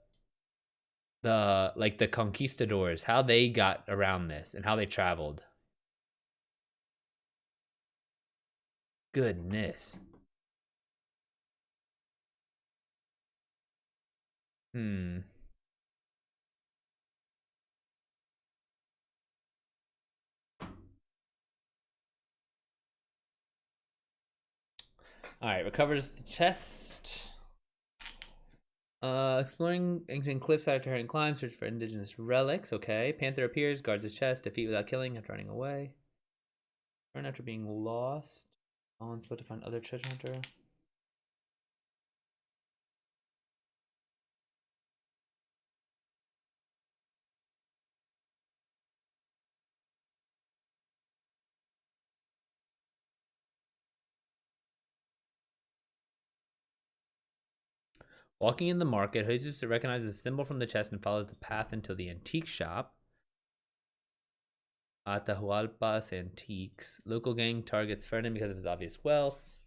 conquistadors, how they got around this and how they traveled. Goodness. Alright, recovers the chest. Exploring ancient cliffside after hurrying climb, search for indigenous relics. Okay. Panther appears, guards the chest, defeat without killing after running away. Return after being lost. Alan's supposed to find other treasure hunter. Walking in the market, Jesus recognizes a symbol from the chest and follows the path until the antique shop. Atahualpa's Antiques. Local gang targets Ferdinand because of his obvious wealth.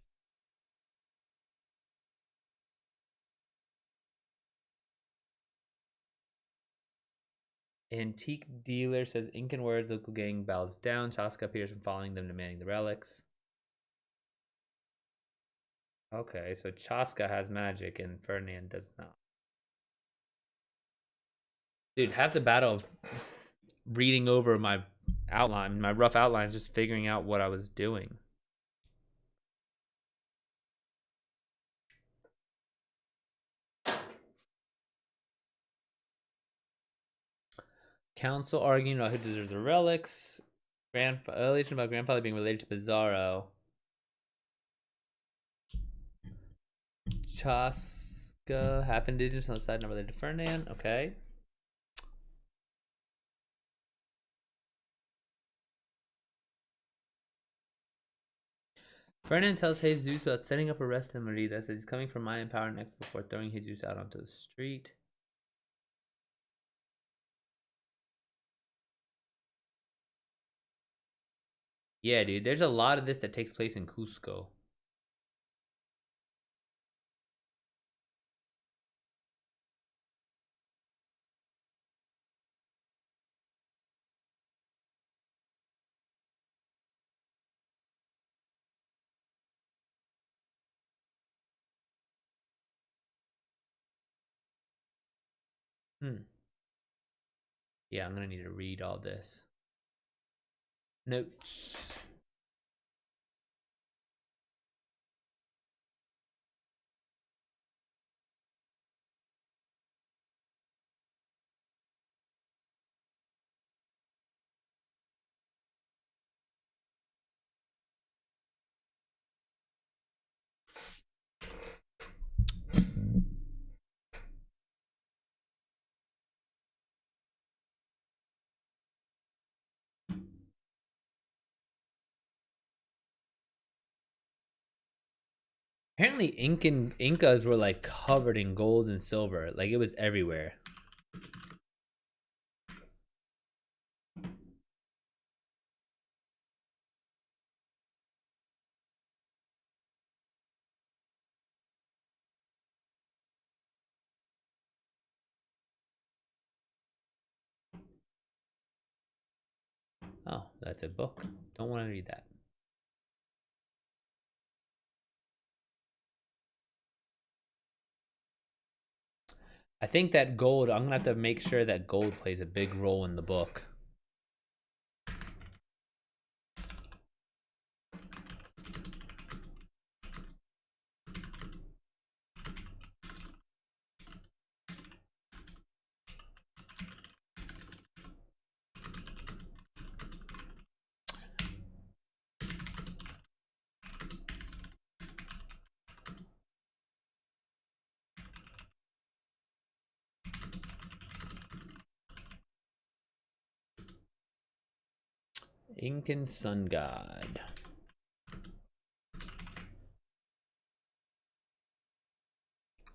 Antique dealer says Incan words. Local gang bows down. Chaska appears from following them, demanding the relics. Okay, so Chaska has magic and Ferdinand does not. Dude, half the battle of reading over my outline, my rough outline, just figuring out what I was doing. Council arguing about who deserves the relics. Allegation about grandfather being related to Pizarro. Chaska, half indigenous on the side, not related to Ferdinand. Okay. Ferdinand tells Jesus about setting up a rest in Merida, says he's coming for Mayan power next before throwing Jesus out onto the street. Yeah, dude, there's a lot of this that takes place in Cusco. Yeah, I'm gonna need to read all this. Notes. Apparently, Incas were like covered in gold and silver, like it was everywhere. Oh, that's a book. Don't want to read that. I think that gold, I'm gonna have to make sure that gold plays a big role in the book. Incan sun god.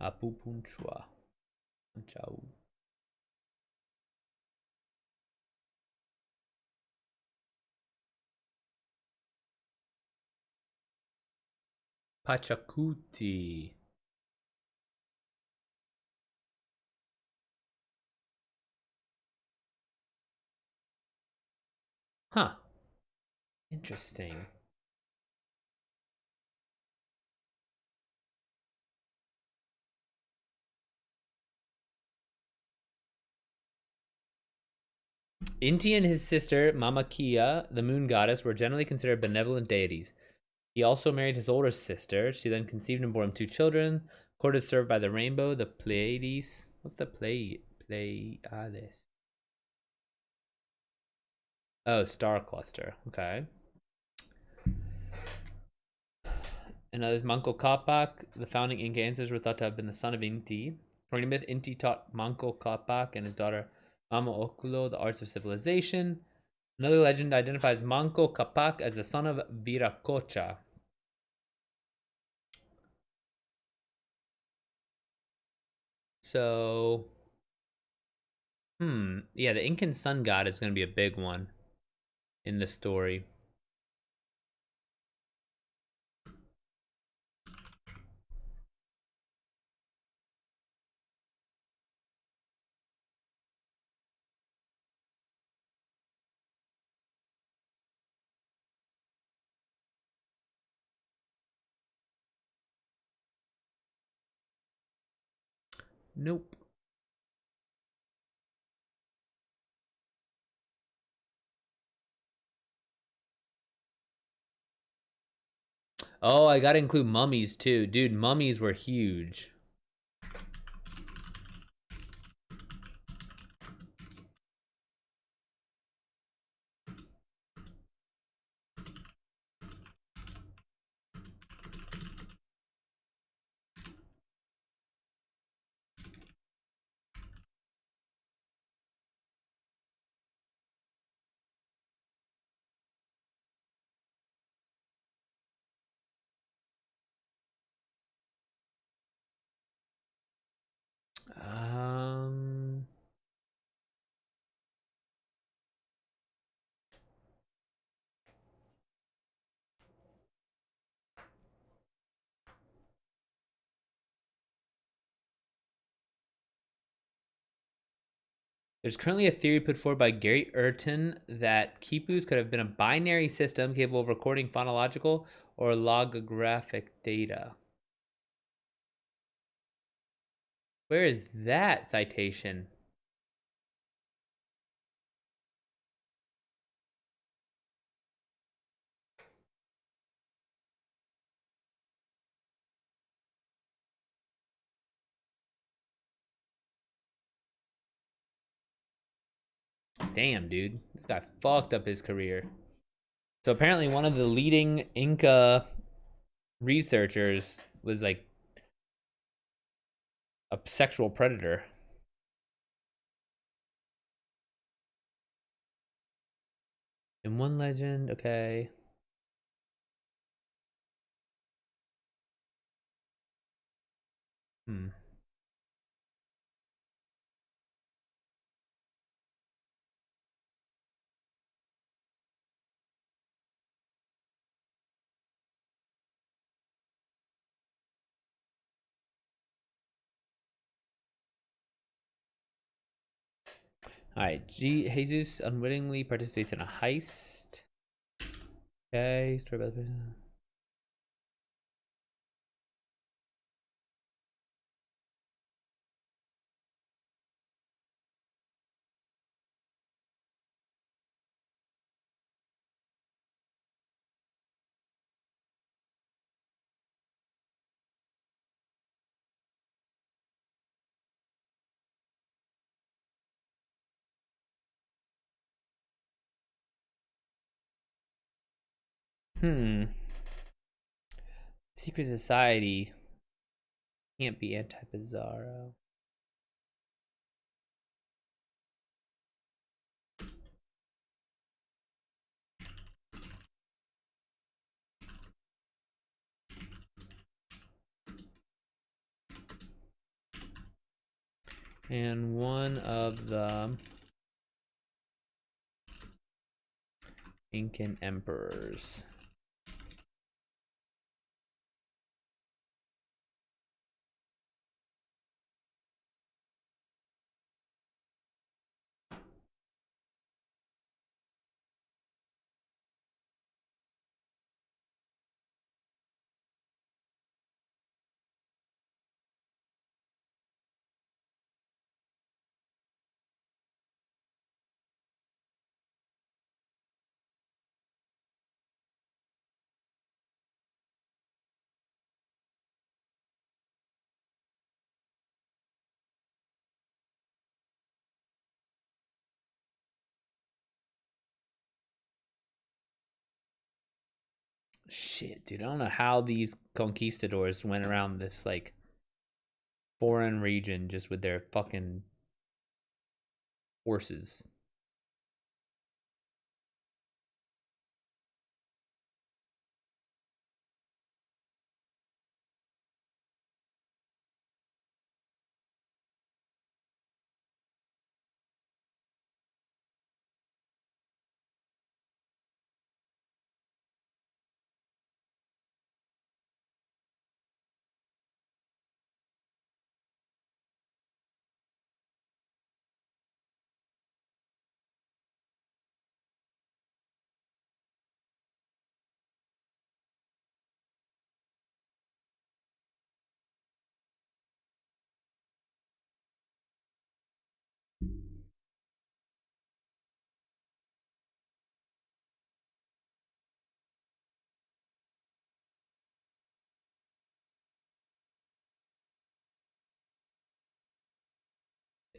Apupunchua. Chau. Pachacuti. Huh. Interesting. Inti and his sister, Mama Kia, the moon goddess, were generally considered benevolent deities. He also married his older sister. She then conceived and bore him two children. Court is served by the rainbow, the Pleiades. What's the Pleiades? Oh, star cluster. Okay. Another is Manco Capac. The founding Inca ancestors were thought to have been the son of Inti. According to myth, Inti taught Manco Capac and his daughter Mama Oculo the arts of civilization. Another legend identifies Manco Capac as the son of Viracocha. So, yeah, the Incan sun god is going to be a big one in the story. Nope. Oh, I gotta include mummies too. Dude, mummies were huge. There's currently a theory put forward by Gary Urton that quipus could have been a binary system capable of recording phonological or logographic data. Where is that citation? Damn, dude. This guy fucked up his career. So apparently one of the leading Inca researchers was like a sexual predator. In one legend, okay. Hmm. All right, Jesus unwittingly participates in a heist. Okay, story about the person. Hmm. Secret society can't be anti-Bizarro. And one of the Incan emperors. Shit, dude. I don't know how these conquistadors went around this like foreign region just with their fucking horses.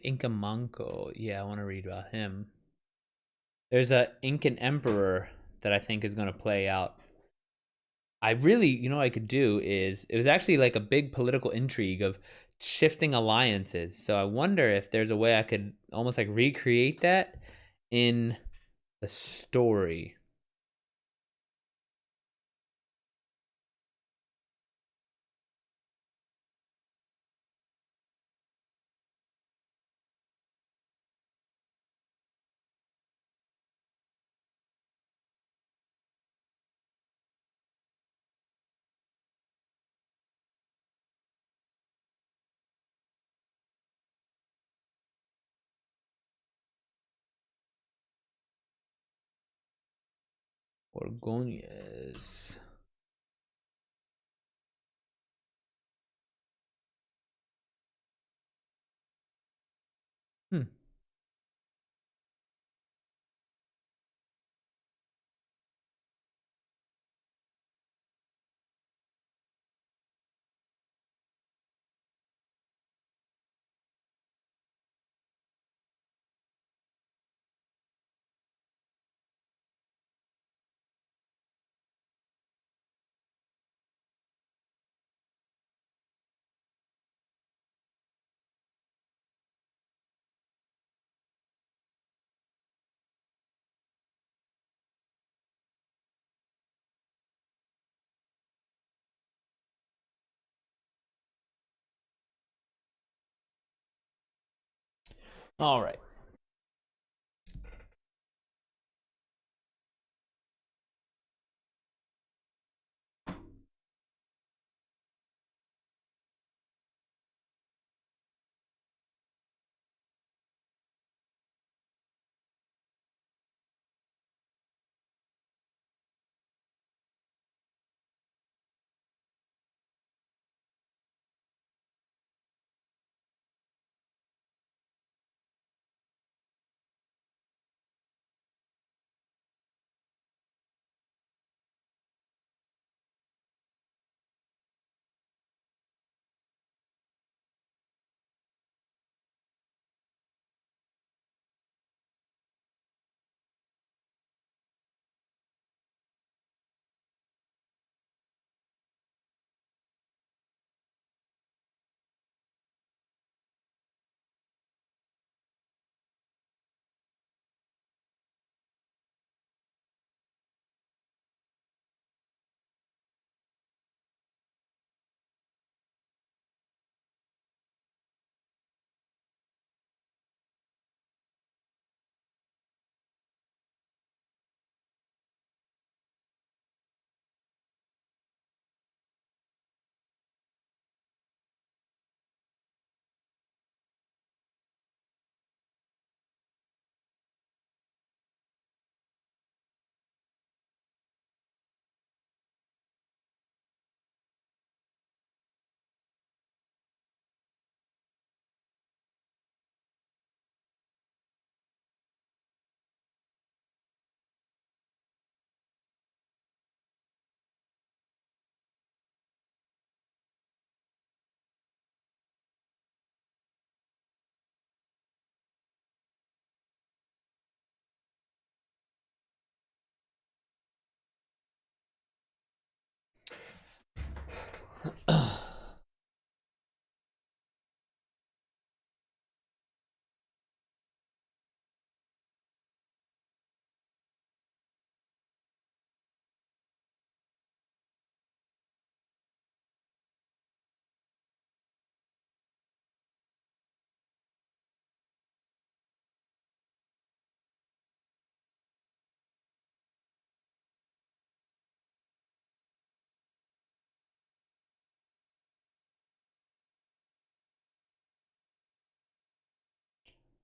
Inca Manco. Yeah, I want to read about him. There's a Incan emperor that I think is going to play out. I really, what I could do is it was actually like a big political intrigue of shifting alliances. So I wonder if there's a way I could almost like recreate that in the story. Orgoñez. Hmm. All right.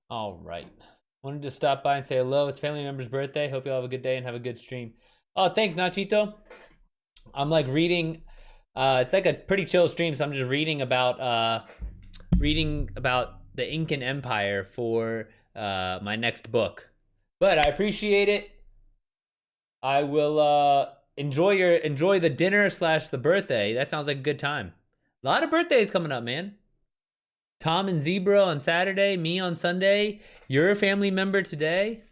All right. Wanted to stop by and say hello. It's family member's birthday. Hope you all have a good day and have a good stream. Oh, thanks, Nachito. I'm like reading. It's like a pretty chill stream, so I'm just reading about the Incan Empire for my next book. But I appreciate it. I will enjoy the dinner slash the birthday. That sounds like a good time. A lot of birthdays coming up, man. Tom and Zebra on Saturday, me on Sunday, your family member today.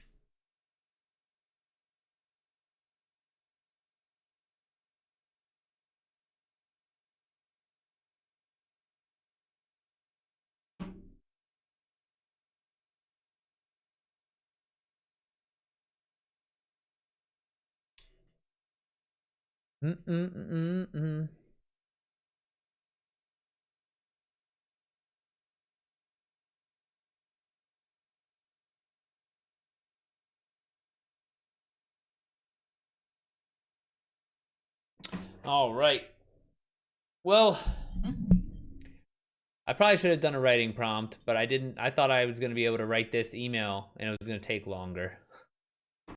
Mm-mm-mm-mm. All right. Well, I probably should have done a writing prompt, but I didn't. I thought I was going to be able to write this email and it was going to take longer.